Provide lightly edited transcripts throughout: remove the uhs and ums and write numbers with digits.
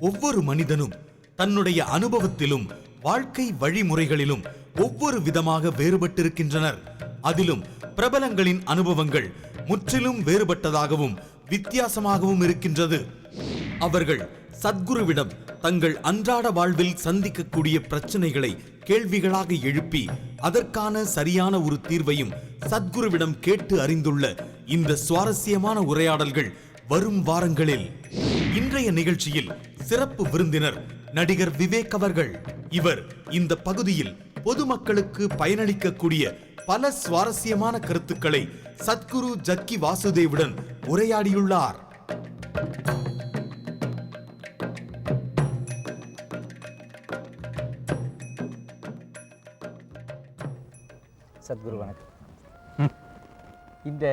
ஒவ்வொரு மனிதனும் தன்னுடைய அனுபவத்திலும் வாழ்க்கை வழிமுறைகளிலும் ஒவ்வொரு விதமாக வேறுபட்டிருக்கின்றனர். அதிலும் பிரபலங்களின் அனுபவங்கள் முற்றிலும் வேறுபட்டதாகவும் வித்தியாசமாகவும் இருக்கின்றது. அவர்கள் சத்குருவிடம் தங்கள் அன்றாட வாழ்வில் சந்திக்கக்கூடிய பிரச்சனைகளை கேள்விகளாக எழுப்பி அதற்கான சரியான ஒரு தீர்வையும் சத்குருவிடம் கேட்டு அறிந்துள்ள இந்த சுவாரஸ்யமான உரையாடல்கள் வரும் வாரங்களில். இன்றைய நிகழ்ச்சியில் சிறப்பு விருந்தினர் நடிகர் விவேக் அவர்கள். இவர் இந்த பகுதியில் பொதுமக்களுக்கு பயனளிக்கக்கூடிய பல சுவாரஸ்யமான கருத்துக்களை சத்குரு ஜக்கி வாசுதேவுடன் உரையாடியுள்ளார். சத்குரு வணக்கம். இந்த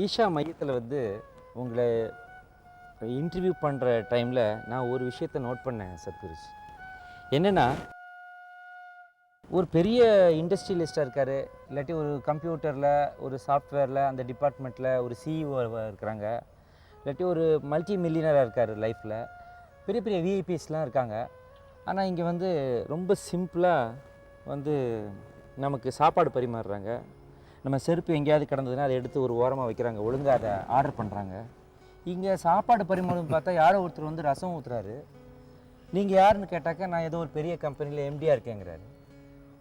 ஈஷா மையத்தில் உங்களை இன்டர்வியூ பண்ணுற டைமில் நான் ஒரு விஷயத்தை நோட் பண்ணேன் சத்குருஜி. என்னென்னா, ஒரு பெரிய இண்டஸ்ட்ரியலிஸ்டாக இருக்கார், இல்லாட்டி ஒரு கம்ப்யூட்டரில் ஒரு சாஃப்ட்வேரில் அந்த டிபார்ட்மெண்ட்டில் ஒரு சிஇஓ இருக்கிறாங்க, இல்லாட்டி ஒரு மல்டி மில்லியனராக இருக்கார் லைஃப்பில், பெரிய பெரிய விஐபிஸ்லாம் இருக்காங்க. ஆனால் இங்கே ரொம்ப சிம்பிளாக நமக்கு சாப்பாடு பரிமாறுறாங்க. நம்ம செருப்பு எங்கேயாவது கிடந்ததுன்னா அதை எடுத்து ஒரு ஓரமாக வைக்கிறாங்க, ஒழுங்காக அதை ஆர்டர் பண்ணுறாங்க. இங்கே சாப்பாடு பரிமாறும் பார்த்தா யாரோ ஒருத்தர் ரசம் ஊற்றுறாரு. நீங்கள் யாருன்னு கேட்டாக்கா நான் ஏதோ ஒரு பெரிய கம்பெனியில் எம்டியாக இருக்கேங்கிறாரு.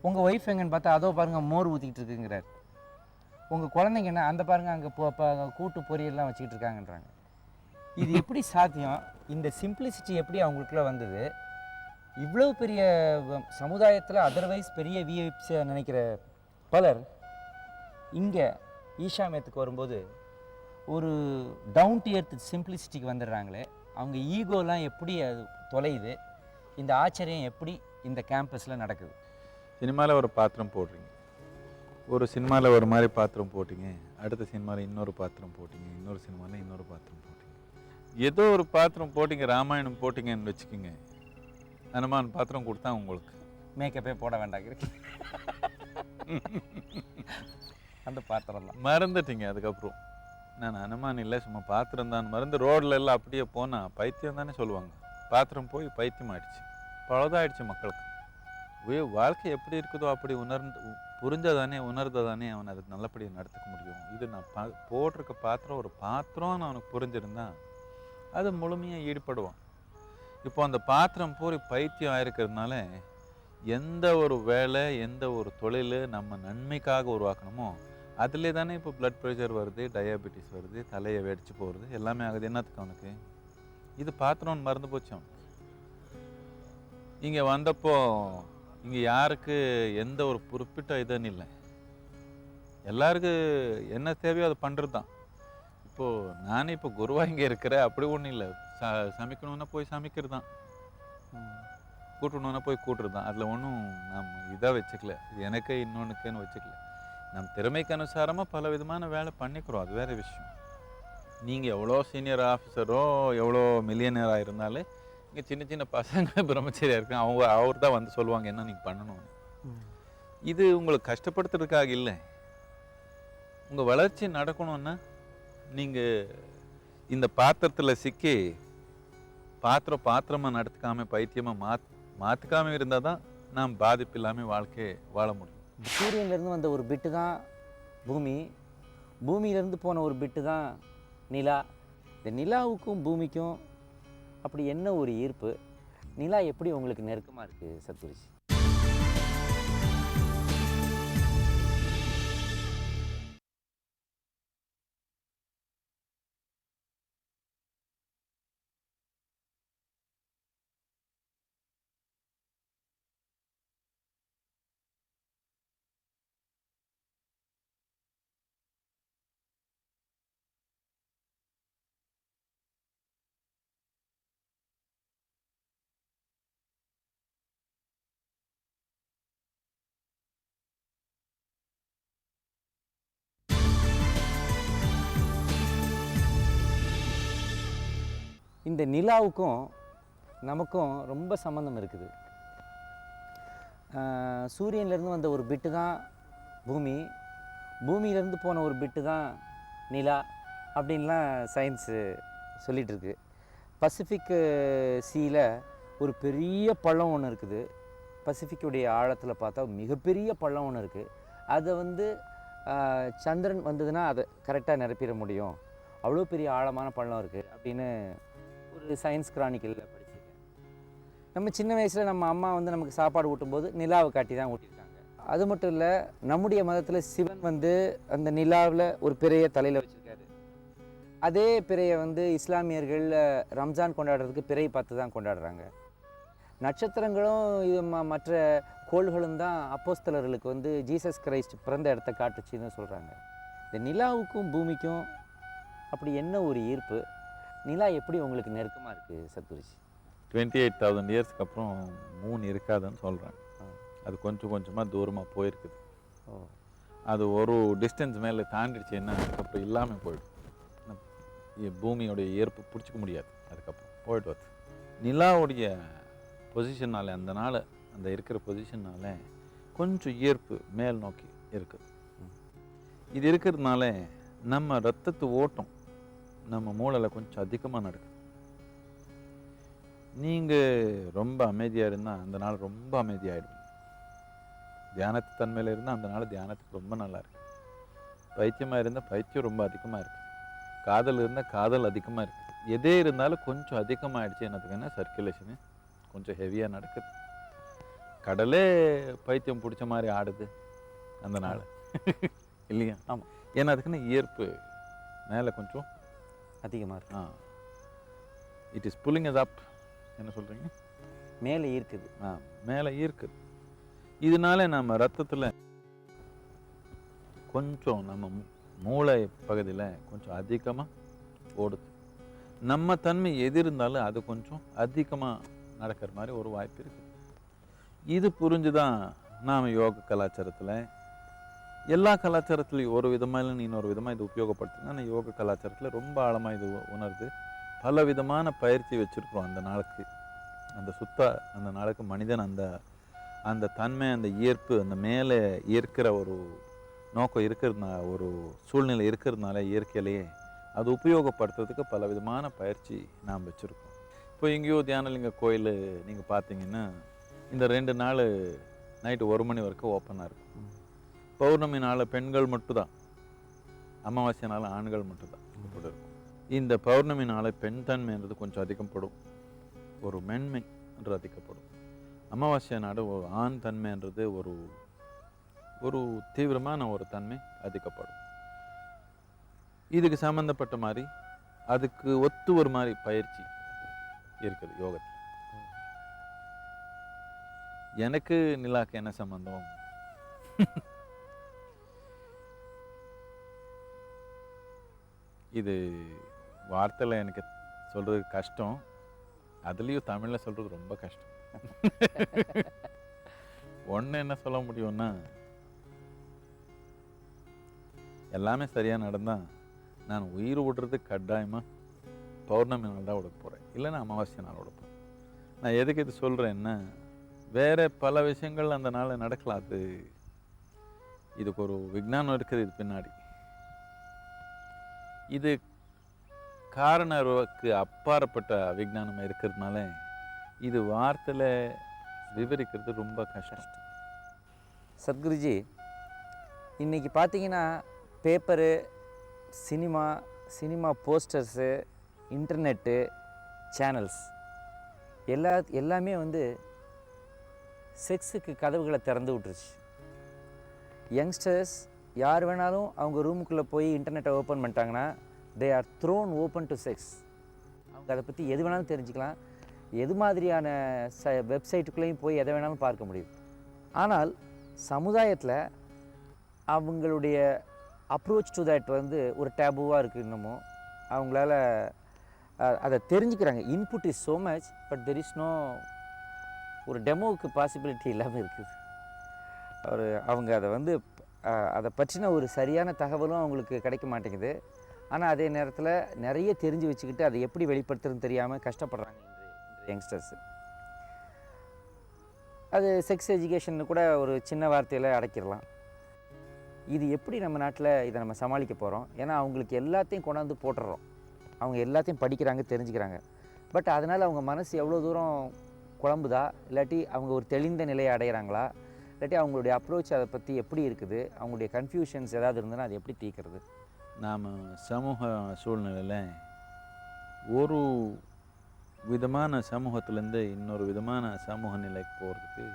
உங்கள் ஒய்ஃப் எங்கன்னு பார்த்தா அதோ பாருங்கள் மோர் ஊற்றிக்கிட்டு இருக்குங்கிறார். உங்கள் குழந்தைங்க என்ன அந்த பாருங்கள் அங்கே கூட்டு பொரியல்லாம் வச்சுக்கிட்டு இருக்காங்கன்றாங்க. இது எப்படி சாத்தியம்? இந்த சிம்பிளிசிட்டி எப்படி அவங்களுக்குள்ள வந்தது? இவ்வளோ பெரிய சமுதாயத்தில் அதர்வைஸ் பெரிய விஐபிஸை நினைக்கிற பலர் இங்கே ஈஷா மையத்துக்கு வரும்போது ஒரு டவுன் டு எர்த் சிம்பிளிசிட்டிக்கு வந்துடுறாங்களே. அவங்க ஈகோலாம் எப்படி அது தொலையுது? இந்த ஆச்சரியம் எப்படி இந்த கேம்பஸில் நடக்குது? சினிமாவில் ஒரு பாத்திரம் போடுறீங்க, ஒரு சினிமாவில் ஒரு மாதிரி பாத்திரம் போட்டிங்க, அடுத்த சினிமாவில் இன்னொரு பாத்திரம் போட்டிங்க, இன்னொரு சினிமாவில் இன்னொரு பாத்திரம் போட்டிங்க. ஏதோ ஒரு பாத்திரம் போட்டிங்க, ராமாயணம் போட்டிங்கன்னு வச்சுக்கோங்க, ஹனுமான் பாத்திரம் கொடுத்தா உங்களுக்கு மேக்கப்பே போட வேண்டாம், அந்த பாத்திரம் தான் மறந்துட்டீங்க. அதுக்கப்புறம் நான் ஹனுமான் இல்லை சும்மா பாத்திரம் தான் மறந்து ரோடில் எல்லாம் அப்படியே போனால் பைத்தியம் தானே சொல்லுவாங்க. பாத்திரம் போய் பைத்தியம் ஆயிடுச்சு, பழுதாயிடுச்சு மக்களுக்கு. வாழ்க்கை எப்படி இருக்குதோ அப்படி உணர்ந்ததானே அவன் அதை நல்லபடியாக நடத்துக்க முடியும். இது நான் போட்டிருக்க பாத்திரம் ஒரு பாத்திரம்னு அவனுக்கு புரிஞ்சிருந்தா அது முழுமையாக ஈடுபடுவான். இப்போ அந்த பாத்திரம் போய் பைத்தியம் ஆயிருக்கிறதுனால எந்த ஒரு வேலை எந்த ஒரு தொழில் நம்ம நன்மைக்காக உருவாக்கணுமோ அதிலே தானே இப்போ பிளட் ப்ரெஷர் வருது, டயாபெட்டிஸ் வருது, தலையை வெடிச்சு போகிறது, எல்லாமே ஆகுது. என்னத்துக்கு அவனுக்கு? இது பாத்திரம்னு மறந்து போச்சு அவனுக்கு. இங்கே வந்தப்போ இங்கே யாருக்கு எந்த ஒரு குறிப்பிட்ட இதுன்னு இல்லை, எல்லாருக்கும் என்ன தேவையோ அதை பண்ணுறது தான். இப்போது நானே இப்போ குருவாக இங்கே இருக்கிறேன், அப்படி ஒன்றும் இல்லை. சமைக்கணுன்னா போய் சமைக்கிறது தான், கூட்டணுன்னா போய் கூட்டுறது தான். அதில் ஒன்றும் நாம் இதாக வச்சுக்கல, எனக்கு இன்னொன்றுக்குன்னு வச்சுக்கல. நம் திறமைக்கு அனுசாரமாக பல விதமான வேலை பண்ணிக்கிறோம், அது வேறு விஷயம். நீங்கள் எவ்வளோ சீனியர் ஆஃபீஸரோ எவ்வளோ மில்லியனராக இருந்தாலே இங்கே சின்ன சின்ன பசங்க பிரம்மச்சரியாக இருக்காங்க, அவர் தான் சொல்லுவாங்க என்ன நீங்கள் பண்ணணும்னு. இது உங்களுக்கு கஷ்டப்படுத்துறதுக்காக இல்லை, உங்கள் வளர்ச்சி நடக்கணும்னா நீங்கள் இந்த பாத்திரத்தில் சிக்கி பாத்திரமாக நடத்துக்காமல் பைத்தியமாக மாற்றிக்காமல் இருந்தால் தான் நாம் பாதிப்பு இல்லாமல் வாழ்க்கையை வாழ முடியும். சூரியன்லேருந்து வந்த ஒரு பிட்டு தான் பூமி, பூமியிலேருந்து போன ஒரு பிட்டு தான் நிலா. இந்த நிலாவுக்கும் பூமிக்கும் அப்படி என்ன ஒரு ஈர்ப்பு? நிலா எப்படி உங்களுக்கு நெருக்கமாக இருக்குது சத்குருஜி? இந்த நிலாவுக்கும் நமக்கும் ரொம்ப சம்மந்தம் இருக்குது. சூரியன்லேருந்து வந்த ஒரு பிட்டு தான் பூமி, பூமியிலேருந்து போன ஒரு பிட்டு தான் நிலா அப்படின்லாம் சயின்ஸு சொல்லிகிட்ருக்கு. பசிபிக் சீல ஒரு பெரிய பள்ளம் ஒன்று இருக்குது. பசிபிக்குடைய ஆழத்தில் பார்த்தா மிகப்பெரிய பள்ளம் ஒன்று இருக்குது. அதை வந்து சந்திரன் வந்ததுன்னா அதை கரெக்டாக நிரப்பிட முடியும், அவ்வளோ பெரிய ஆழமான பள்ளம் இருக்குது அப்படின்னு ஒரு சயின்ஸ் கிரானிக்கலில் படிச்சிருக்கேன். நம்ம சின்ன வயசில் நம்ம அம்மா வந்து நமக்கு சாப்பாடு ஊட்டும்போது நிலாவை காட்டி தான் ஊட்டியிருக்காங்க. அது மட்டும் இல்லை, நம்முடைய மதத்தில் சிவன் வந்து அந்த நிலாவில் ஒரு பிறையை தலையில் வச்சுருக்காரு. அதே பிறையை வந்து இஸ்லாமியர்கள் ரம்ஜான் கொண்டாடுறதுக்கு பிறை பார்த்து தான் கொண்டாடுறாங்க. நட்சத்திரங்களும் இது மற்ற கோள்களும் தான் அப்போஸ்தலர்களுக்கு வந்து ஜீசஸ் கிரைஸ்ட் பிறந்த இடத்த காட்டுச்சுன்னு சொல்கிறாங்க. இந்த நிலாவுக்கும் பூமிக்கும் அப்படி என்ன ஒரு ஈர்ப்பு? நிலா எப்படி உங்களுக்கு நெருக்கமாக இருக்குது சத்குருஜி? 28,000 இயர்ஸ்க்கு அப்புறம் மூன் இருக்காதுன்னு சொல்கிறாங்க. அது கொஞ்சம் கொஞ்சமாக தூரமாக போயிருக்குது. அது ஒரு டிஸ்டன்ஸ் மேலே தாண்டிடுச்சுன்னா அதுக்கப்புறம் இல்லாமல் போயிடும். பூமியோடைய ஈர்ப்பு பிடிச்சிக்க முடியாது, அதுக்கப்புறம் போயிட்டு வருது. நிலாவுடைய பொசிஷனால் அந்த நாள் அந்த இருக்கிற பொசிஷனால் கொஞ்சம் ஈர்ப்பு மேல் நோக்கி இருக்குது. இது இருக்கிறதுனால நம்ம ரத்தத்து ஓட்டம் நம்ம மூளையில் கொஞ்சம் அதிகமாக நடக்குது. நீங்கள் ரொம்ப அமைதியாக இருந்தால் அந்த நாள் ரொம்ப அமைதியாகிடுவீங்க. தியானத்து தன்மையில் இருந்தால் அந்த நாள் தியானத்துக்கு ரொம்ப நல்லா இருக்குது. பைத்தியமாக இருந்தால் பைத்தியம் ரொம்ப அதிகமாக இருக்குது. காதல் இருந்தால் காதல் அதிகமாக இருக்குது. எதே இருந்தாலும் கொஞ்சம் அதிகமாகிடுச்சு. என்னதுக்குன்னா சர்க்குலேஷனு கொஞ்சம் ஹெவியாக நடக்குது. கடலே பைத்தியம் பிடிச்ச மாதிரி ஆடுது அந்த நாள் இல்லையா? ஆமாம். ஏன்னா அதுக்குன்னு ஈர்ப்பு மேலே கொஞ்சம் அதிகமாக இருக்கு. It is pulling us up. என்ன சொல்கிறீங்க? மேலே ஈர்க்குது. மேலே ஈர்க்குது. இதனால நம்ம ரத்தத்தில் கொஞ்சம் நம்ம மூளை பகுதியில் கொஞ்சம் அதிகமாக ஓடுது. நம்ம தன்மை எது இருந்தாலும் அது கொஞ்சம் அதிகமாக நடக்கிற மாதிரி ஒரு வாய்ப்பு இருக்குது. இது புரிஞ்சு தான் நாம் யோக கலாச்சாரத்தில் எல்லா கலாச்சாரத்துலையும் ஒரு விதமாக இல்லை இன்னொரு விதமாக இது உபயோகப்படுத்துங்க. ஆனால் யோக கலாச்சாரத்தில் ரொம்ப ஆழமாக இது உணர்ந்து பல விதமான பயிற்சி வச்சுருக்குறோம். அந்த நாளுக்கு அந்த நாளுக்கு மனிதன் அந்த தன்மை அந்த ஈர்ப்பு அந்த மேலே ஈர்க்கிற ஒரு நோக்கம் இருக்கிறதுனால ஒரு சூழ்நிலை இருக்கிறதுனால இயற்கையிலேயே அது உபயோகப்படுத்துறதுக்கு பல விதமான பயிற்சி நாம் வச்சுருக்கோம். இப்போ எங்கேயோ தியானலிங்க கோயில் நீங்கள் பார்த்தீங்கன்னா இந்த 2 நாள் நைட்டு 1 மணி வரைக்கும் ஓப்பனாக இருக்கும். பௌர்ணமி நாள் பெண்கள் மட்டும்தான், அமாவாசை நாள் ஆண்கள் மட்டும்தான் இருக்கும். இந்த பௌர்ணமி நாள் பெண் தன்மைன்றது கொஞ்சம் அதிகப்படும், ஒரு மென்மை என்று அதிகப்படும். அமாவாசை நாடு ஒரு ஆண் தன்மைன்றது ஒரு தீவிரமான ஒரு தன்மை அதிகப்படும். இதுக்கு சம்மந்தப்பட்ட மாதிரி அதுக்கு ஒத்து ஒரு மாதிரி பயிற்சி இருக்குது யோகத்தில். எனக்கு நிலாக்கு என்ன சம்பந்தம்? இது வார்த்தையில் எனக்கு சொல்றது கஷ்டம், அதுலேயும் தமிழில் சொல்றது ரொம்ப கஷ்டம். ஒன்று என்ன சொல்ல முடியும்னா, எல்லாமே சரியாக நடந்தால் நான் உயிர் விடுறது கட்டாயமாக பௌர்ணமி நாள் தான் விட போகிறேன், இல்லைன்னா அமாவாசை நாள் விட போகிறேன். நான் எதுக்கு இது சொல்கிறேன்னா, வேறு பல விஷயங்கள் அந்த நாள் நடக்கலாம். இதுக்கு ஒரு விஞ்ஞானம் இருக்குது இது பின்னாடி. இது காரணருக்கு அப்பாற்பட்ட விஞ்ஞானம் இருக்கிறதுனால இது வார்த்தையில் விவரிக்கிறது ரொம்ப கஷ்டம். சத்குருஜி, இன்றைக்கி பார்த்தீங்கன்னா paper, cinema posters, internet channels எல்லாமே வந்து செக்ஸுக்கு கதவுகளை திறந்து விட்டுருச்சு. யங்ஸ்டர்ஸ் யார் வேணாலும் அவங்க ரூமுக்குள்ளே போய் இன்டர்நெட்டை ஓப்பன் பண்ணிட்டாங்கன்னா they are thrown open to checks. அவங்க அதை பற்றி எது வேணாலும் தெரிஞ்சுக்கலாம், எது மாதிரியான வெப்சைட்டுக்குள்ளேயும் போய் எதை வேணாலும் பார்க்க முடியும். ஆனால் சமுதாயத்தில் அவங்களுடைய அப்ரோச் டு தட் வந்து ஒரு டேபுவாக இருக்குது. இன்னமும் அவங்களால அதை தெரிஞ்சுக்கிறாங்க. Input is so much, but there is no ஒரு டெமோவுக்கு பாசிபிலிட்டி இல்லாமல் இருக்குது. அவங்க அதை வந்து அதை பற்றின ஒரு சரியான தகவலும் அவங்களுக்கு கிடைக்க மாட்டேங்குது. ஆனால் அதே நேரத்தில் நிறைய தெரிஞ்சு வச்சுக்கிட்டு அதை எப்படி வெளிப்படுத்துறதுன்னு தெரியாமல் கஷ்டப்படுறாங்க இன்று யங்ஸ்டர்ஸு. அது செக்ஸ் எஜுகேஷன் கூட ஒரு சின்ன வார்த்தையில் அடைக்கிடலாம். இது எப்படி நம்ம நாட்டில் இதை நம்ம சமாளிக்க போகிறோம்? ஏன்னா அவங்களுக்கு எல்லாத்தையும் கொண்டாந்து போட்டுடுறோம். அவங்க எல்லாத்தையும் படிக்கிறாங்க, தெரிஞ்சுக்கிறாங்க. பட் அதனால் அவங்க மனசு எவ்வளோ தூரம் குழம்புதா, இல்லாட்டி அவங்க ஒரு தெளிந்த நிலையை அடைகிறாங்களா, இல்லாட்டி அவங்களுடைய அப்ரோச் அதை பற்றி எப்படி இருக்குது, அவங்களுடைய கன்ஃபியூஷன்ஸ் ஏதாவது இருந்ததுன்னா அது எப்படி தீர்க்கிறது? நாம் சமூக சூழ்நிலையில் ஒரு விதமான சமூகத்திலேருந்து இன்னொரு விதமான சமூக நிலைக்கு போகிறதுக்கு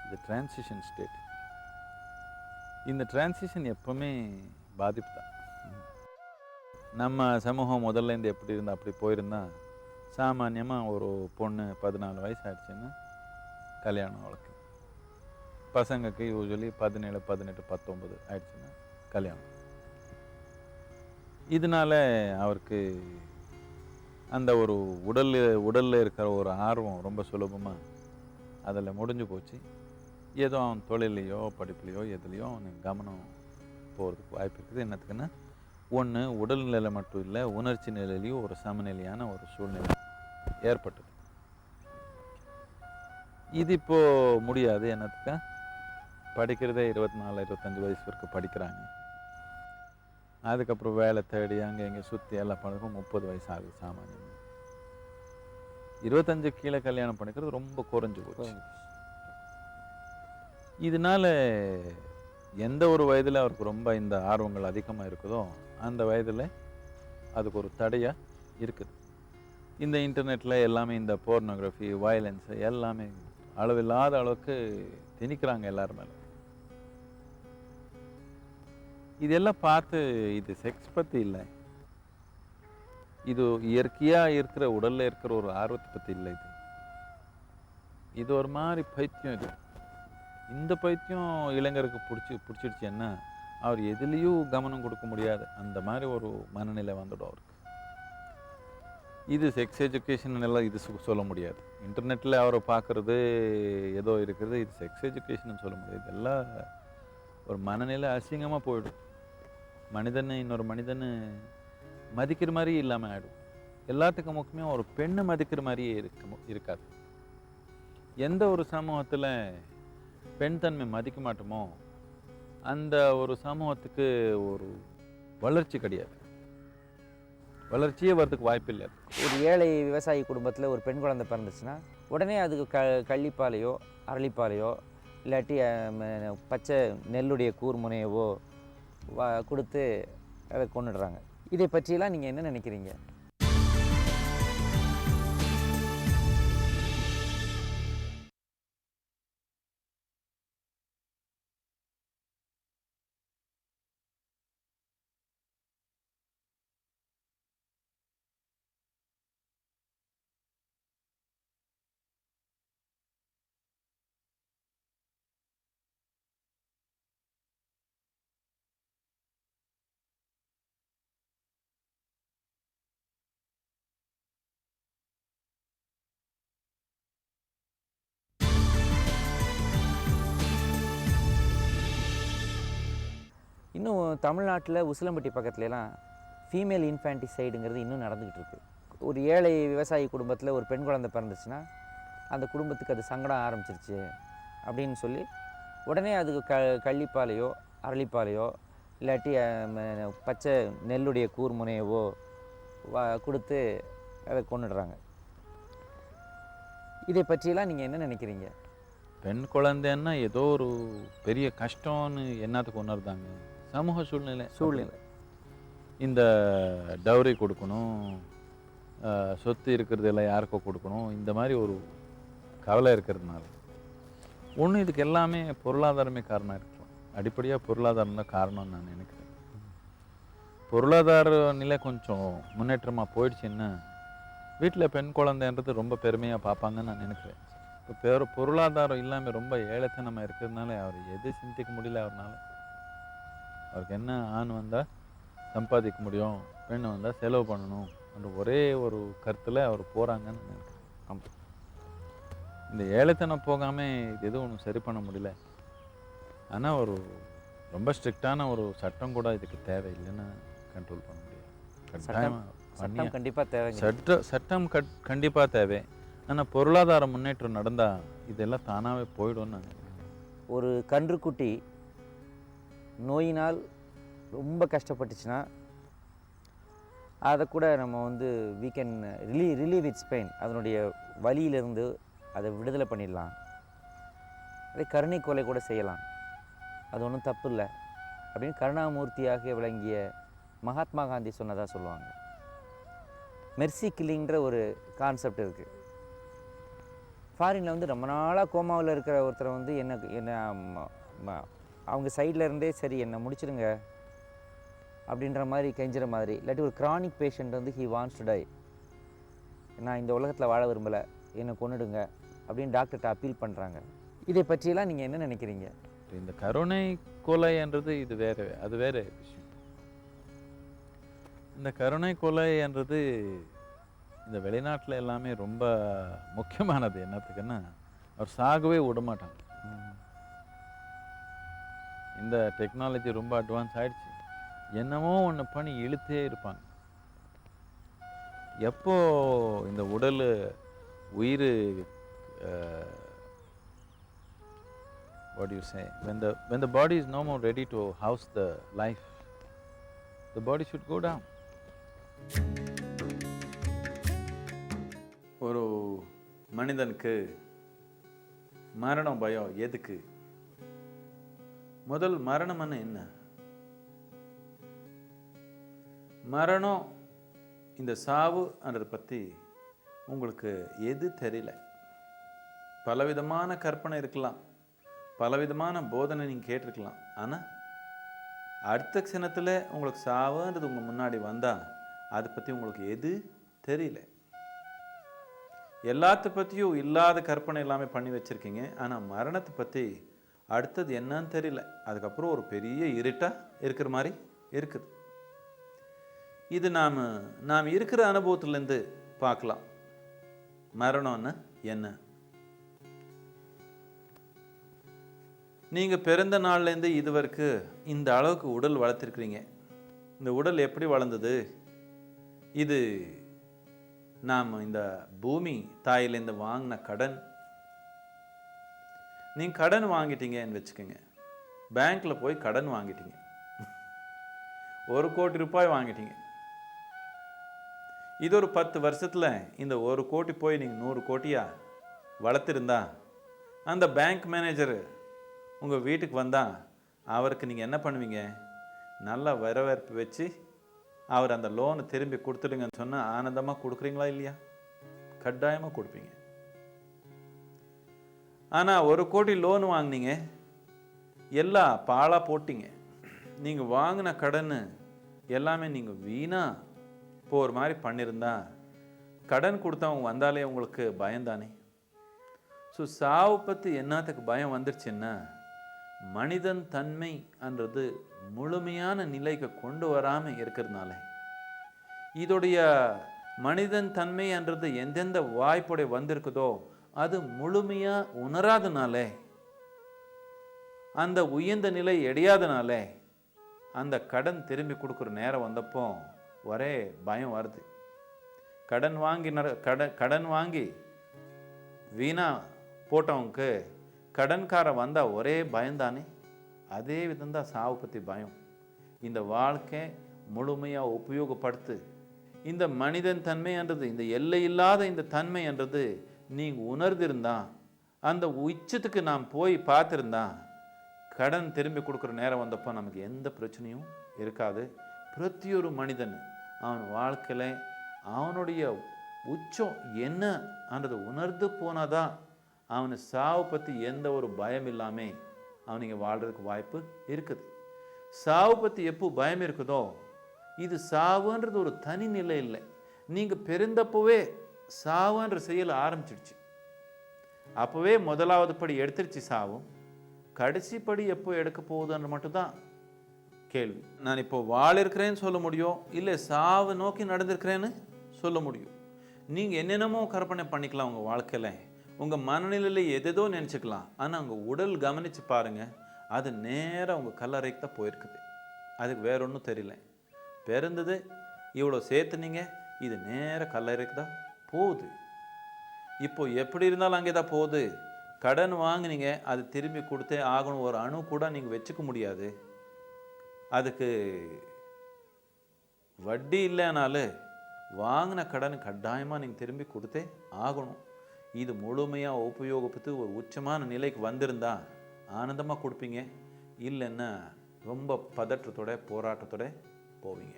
இது டிரான்சிஷன் ஸ்டேட். இந்த டிரான்சிஷன் எப்போவுமே பாதிப்பு தான். நம்ம சமூகம் முதல்லேருந்து எப்படி இருந்தால் அப்படி போயிருந்தா சாமானியமாக ஒரு பொண்ணு 14 வயசு ஆயிடுச்சுன்னா கல்யாணம் வழக்கு, பசங்களுக்கு யூஸ்வலி 17, 18, 19 ஆயிடுச்சுன்னா கல்யாணம். இதனால் அவருக்கு அந்த ஒரு உடலில் இருக்கிற ஒரு ஆர்வம் ரொம்ப சுலபமாக அதில் முடிஞ்சு போச்சு. ஏதோ அவன் தொழிலையோ படிப்புலையோ எதுலேயோ அவனுக்கு கவனம் போகிறதுக்கு வாய்ப்பு இருக்குது. என்னத்துக்குன்னா, ஒன்று உடல் நிலை மட்டும் இல்லை, உணர்ச்சி நிலையிலையும் ஒரு சமநிலையான ஒரு சூழ்நிலை ஏற்பட்டது. இது இப்போது முடியாது. என்னத்துக்கா, படிக்கிறதே 24, 25 வயசு வரைக்கும் படிக்கிறாங்க. அதுக்கப்புறம் வேலை தேடி அங்கே இங்கே சுற்றி எல்லாம் பண்ணுறதுக்கும் 30 வயசு ஆகுது சாமானியம். 25 கீழே கல்யாணம் பண்ணிக்கிறது ரொம்ப குறைஞ்சி போச்சு. இதனால் எந்த ஒரு வயதில் அவருக்கு ரொம்ப இந்த ஆர்வங்கள் அதிகமாக இருக்குதோ அந்த வயதில் அதுக்கு ஒரு தடையாக இருக்குது. இந்த இன்டர்நெட்டில் எல்லாமே இந்த போர்னோகிராஃபி, வயலன்ஸு எல்லாமே அளவில்லாத அளவுக்கு திணிக்கிறாங்க எல்லார் மேலே. இதெல்லாம் பார்த்து இது செக்ஸ் பற்றி இல்லை, இது இயற்கையாக இருக்கிற உடலில் இருக்கிற ஒரு ஆர்வத்தை பற்றி இல்லை. இது ஒரு மாதிரி பைத்தியம். இந்த பைத்தியம் இளைஞருக்கு பிடிச்சிடுச்சுன்னா அவர் எதுலேயும் கவனம் கொடுக்க முடியாது. அந்த மாதிரி ஒரு மனநிலை வந்துடும் அவருக்கு. இது செக்ஸ் எஜுகேஷன் எல்லாம் இது சொல்ல முடியாது. இன்டர்நெட்டில் அவரை பார்க்குறது ஏதோ இருக்கிறது, இது செக்ஸ் எஜுகேஷன் சொல்ல முடியாது. இதெல்லாம் ஒரு மனநிலை அசிங்கமாக போயிடும். மனிதனை இன்னொரு மனிதனை மதிக்கிற மாதிரி இல்லாமல் ஆகிடும். எல்லாத்துக்கும் முக்கியமாக ஒரு பெண்ணை மதிக்கிற மாதிரியே இருக்காது. எந்த ஒரு சமூகத்தில் பெண் தன்மை மதிக்க மாட்டோமோ அந்த ஒரு சமூகத்துக்கு ஒரு வளர்ச்சி கிடையாது, வளர்ச்சியே வரதுக்கு வாய்ப்பு இல்லை. ஒரு ஏழை விவசாயி குடும்பத்தில் ஒரு பெண் குழந்தை பிறந்துச்சுன்னா உடனே அதுக்கு கள்ளிப்பாலையோ அரளிப்பாலையோ இல்லாட்டி பச்சை நெல்லுடைய கூர்முனையவோ கொடுத்து அதை கொண்டுடுறாங்க. இதை பற்றியெல்லாம் நீங்கள் என்ன நினைக்கிறீங்க? இன்னும் தமிழ்நாட்டில் உசிலம்பட்டி பக்கத்துலலாம் ஃபீமேல் இன்ஃபேன்டிசைடுங்கிறது இன்னும் நடந்துக்கிட்டு இருக்குது. ஒரு ஏழை விவசாயி குடும்பத்தில் ஒரு பெண் குழந்தை பிறந்துச்சுன்னா அந்த குடும்பத்துக்கு அது சங்கடம் ஆரம்பிச்சிருச்சு அப்படின்னு சொல்லி உடனே அதுக்கு கள்ளிப்பாலையோ அரளிப்பாலையோ இல்லாட்டி பச்சை நெல்லுடைய கூர்முனையவோ கொடுத்து அதை கொண்டுடுறாங்க. இதை பற்றியெல்லாம் நீங்கள் என்ன நினைக்கிறீங்க? பெண் குழந்தைன்னா ஏதோ ஒரு பெரிய கஷ்டம்னு என்னத்துக்கு உணர்ந்தாங்க. சமூக சூழ்நிலை இந்த டவுரி கொடுக்கணும், சொத்து இருக்கிறதெல்லாம் யாருக்கோ கொடுக்கணும், இந்த மாதிரி ஒரு கவலை இருக்கிறதுனால ஒன்று இதுக்கு எல்லாமே பொருளாதாரமே காரணம் இருக்கலாம். அடிப்படையாக பொருளாதாரம் தான் காரணம்னு நான் நினைக்கிறேன். பொருளாதார நிலை கொஞ்சம் முன்னேற்றமாக போயிடுச்சுன்னா வீட்டில் பெண் குழந்தைன்றது ரொம்ப பெருமையாக பார்ப்பாங்கன்னு நான் நினைக்கிறேன். இப்போ பொருளாதாரம் இல்லாமல் ரொம்ப ஏழைத்தனமாக இருக்கிறதுனால அவர் எது சிந்திக்க முடியல. அவருக்கு என்ன, ஆண் வந்தால் சம்பாதிக்க முடியும், பெண் வந்தால் செலவு பண்ணணும் என்ற ஒரே ஒரு கருத்தில் அவர் போகிறாங்கன்னு நினைக்கிறேன். ஆமாம், இந்த ஏழைத்தனம் போகாமல் இது எதுவும் ஒன்றும் சரி பண்ண முடியல. ஆனால் ஒரு ரொம்ப ஸ்ட்ரிக்டான ஒரு சட்டம் கூட இதுக்கு தேவையில்லைன்னு கண்ட்ரோல் பண்ண முடியாது. சட்டம் கண்டிப்பாக தேவை. சட்டம் கண்டிப்பாக தேவை. ஆனால் பொருளாதார முன்னேற்றம் நடந்தால் இதெல்லாம் தானாகவே போயிடும்னு நான் நினைக்கிறேன். ஒரு கன்றுக்குட்டி நோயினால் ரொம்ப கஷ்டப்பட்டுச்சுன்னா அதை கூட நம்ம வந்து we can relieve it's pain, அதனுடைய வலியிலிருந்து அதை விடுதலை பண்ணிடலாம். அதே கருணை கொலை கூட செய்யலாம், அது ஒன்றும் தப்பு இல்லை அப்படின்னு கருணாமூர்த்தியாக விளங்கிய மகாத்மா காந்தி சொன்னதாக சொல்லுவாங்க. மெர்சி கில்லிங்கிற ஒரு கான்செப்ட் இருக்குது. ஃபாரினில் வந்து ரொம்ப நாளாக கோமாவில் இருக்கிற ஒருத்தரை வந்து அவங்க சைடில் இருந்தே சரி என்னை முடிச்சிடுங்க அப்படின்ற மாதிரி கெஞ்சுற மாதிரி, இல்லாட்டி ஒரு கிரானிக் பேஷண்ட் வந்து ஹி வாண்ட்ஸ் டு டை, நான் இந்த உலகத்தில் வாழ விரும்பலை, என்னை கொன்னுடுங்க அப்படின்னு டாக்டர்கிட்ட அப்பீல் பண்ணுறாங்க. இதை பற்றியெல்லாம் நீங்கள் என்ன நினைக்கிறீங்க? இந்த கருணை கொலை என்றது இது வேற, அது வேற விஷயம். இந்த கருணை கொலை என்றது இந்த வெளிநாட்டில் எல்லாமே ரொம்ப முக்கியமானது. என்னத்துக்குன்னா அவர் சாகவே விடமாட்டாங்க. இந்த டெக்னாலஜி ரொம்ப அட்வான்ஸ் ஆயிடுச்சு, என்னமோ ஒன்று பண்ணி இழுத்தே இருப்பாங்க. எப்போ இந்த உடல் உயிர் what do you say, when the body is no more ready to house the life, the body should go down. ஒரு மனிதனுக்கு மரணம் பயம் எதுக்கு? முதல் மரணம்னு என்ன? மரணம், இந்த சாவுன்றதை பற்றி உங்களுக்கு எது தெரியல. பலவிதமான கற்பனை இருக்கலாம், பலவிதமான போதனை நீங்கள் கேட்டிருக்கலாம். ஆனால் அடுத்த க்ஷணத்தில் உங்களுக்கு சாவுன்றது உங்கள் முன்னாடி வந்தால் அதை பற்றி உங்களுக்கு எது தெரியல. எல்லாத்த பற்றியும் இல்லாத கற்பனை எல்லாமே பண்ணி வச்சுருக்கீங்க. ஆனால் மரணத்தை பற்றி அடுத்தது என்னன்னு தெரியல. அதுக்கப்புறம் ஒரு பெரிய இருட்டாக இருக்கிற மாதிரி இருக்குது. இது நாம் இருக்கிற அனுபவத்திலேருந்து பார்க்கலாம். மரணம்னு என்ன? நீங்கள் பிறந்த நாள்லேருந்து இது வரைக்கும் இந்த அளவுக்கு உடல் வளர்த்துருக்குறீங்க. இந்த உடல் எப்படி வளர்ந்தது? இது நாம் இந்த பூமி தாயிலேருந்து வாங்கின கடன். நீங்கள் கடன் வாங்கிட்டீங்கன்னு வச்சுக்கோங்க, பேங்க்கில் போய் கடன் வாங்கிட்டீங்க, 1 கோடி ரூபாய் வாங்கிட்டீங்க. இது ஒரு 10 வருஷத்தில் இந்த 1 கோடி போய் நீங்கள் 100 கோடியாக வளர்த்துருந்தா, அந்த பேங்க் மேனேஜர் உங்கள் வீட்டுக்கு வந்தால் அவருக்கு நீங்கள் என்ன பண்ணுவீங்க? நல்லா வரவேற்பு வச்சு அவர் அந்த லோனை திரும்பி கொடுத்துடுங்கன்னு சொன்னால் ஆனந்தமாக கொடுக்குறீங்களா இல்லையா? கட்டாயமாக கொடுப்பீங்க. ஆனால் 1 கோடி லோன் வாங்கினீங்க, எல்லாம் பாழாக போட்டிங்க. நீங்கள் வாங்கின கடன் எல்லாமே நீங்கள் வீணாக போகிற மாதிரி பண்ணியிருந்தா, கடன் கொடுத்தவங்க வந்தாலே உங்களுக்கு பயம்தானே? ஸோ சாவை பற்றி என்னத்துக்கு பயம் வந்துருச்சுன்னா, மனிதன் தன்மை என்றது முழுமையான நிலைக்கு கொண்டு வராமல் இருக்கிறதுனால, இதோடைய மனிதன் தன்மை என்றது எந்தெந்த வாய்ப்புடைய வந்திருக்குதோ அது முழுமையாக உணராதனாலே, அந்த உயர்ந்த நிலை எடையாதனாலே, அந்த கடன் திரும்பி கொடுக்குற நேரம் வந்தப்போ ஒரே பயம் வருது. கடன் வாங்கி வீணா போட்டவனுக்கு கடன்கார வந்தால் ஒரே பயம்தானே? அதே விதம்தான் சாவு பற்றி பயம். இந்த வாழ்க்கை முழுமையாக உபயோகப்படுத்து. இந்த மனிதன் தன்மைன்றது, இந்த எல்லை இல்லாத இந்த தன்மைன்றது நீங்கள் உணர்ந்திருந்தா, அந்த உச்சத்துக்கு நாம் போய் பார்த்துருந்தா, கடன் திரும்பி கொடுக்குற நேரம் வந்தப்போ நமக்கு எந்த பிரச்சனையும் இருக்காது. பிரத்தியொரு மனிதன் அவன் வாழ்க்கையில் அவனுடைய உச்சம் என்னன்றது உணர்ந்து போனாதான் அவனை சாவு பற்றி எந்த ஒரு பயம் இல்லாமல் அவனுங்க வாழ்கிறதுக்கு வாய்ப்பு இருக்குது. சாவு பற்றி எப்போ பயம் இருக்குதோ, இது சாவுன்றது ஒரு தனி நிலை இல்லை. நீங்கள் பிறந்தப்போவே சாவுன்ற செயல் ஆரம்பிச்சிடுச்சு. அப்போவே முதலாவது படி எடுத்துருச்சு சாவும். கடைசி படி எப்போ எடுக்க போகுதுன்ற மட்டும்தான் கேள்வி. நான் இப்போ இருக்கிறேன்னு சொல்ல முடியும், இல்லை சாவு நோக்கி நடந்திருக்கிறேன்னு சொல்ல முடியும். நீங்கள் என்னென்னமோ கற்பனை பண்ணிக்கலாம் உங்கள் வாழ்க்கையில், உங்கள் மனநிலையில் எதேதோ நினச்சிக்கலாம். ஆனால் உங்கள் உடல் கவனித்து பாருங்கள், அது நேராக உங்கள் கல்லறைக்கு தான் போயிருக்குது. அதுக்கு வேற ஒன்றும் தெரியல. பிறந்தது இவ்வளோ சேர்த்துனீங்க, இது நேராக கல்லறைக்கு தான் போகுது. இப்போ எப்படி இருந்தாலும் அங்கே தான் போகுது. கடன் வாங்கினீங்க, அது திரும்பி கொடுத்தே ஆகணும். ஒரு அணு கூட நீங்கள் வச்சுக்க முடியாது. அதுக்கு வட்டி இல்லைனாலும் வாங்கின கடன் கட்டாயமாக நீங்கள் திரும்பி கொடுத்தே ஆகணும். இது முழுமையாக உபயோகப்படுத்தி ஒரு உச்சமான நிலைக்கு வந்திருந்தா ஆனந்தமாக கொடுப்பீங்க, இல்லைன்னா ரொம்ப பதற்றத்தோட போராட்டத்தோட போவீங்க.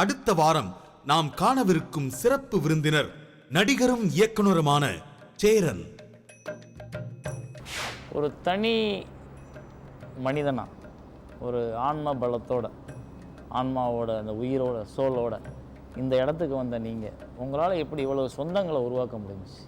அடுத்த வாரம் நாம் காணவிருக்கும் சிறப்பு விருந்தினர் நடிகரும் இயக்குனருமான சேரன். ஒரு தனி மனிதனா, ஒரு ஆன்ம பலத்தோட, ஆன்மாவோட, அந்த உயிரோட, சோலோட இந்த இடத்துக்கு வந்த நீங்கள், உங்களால் எப்படி இவ்வளவு சொந்தங்களை உருவாக்க முடிஞ்சுச்சு?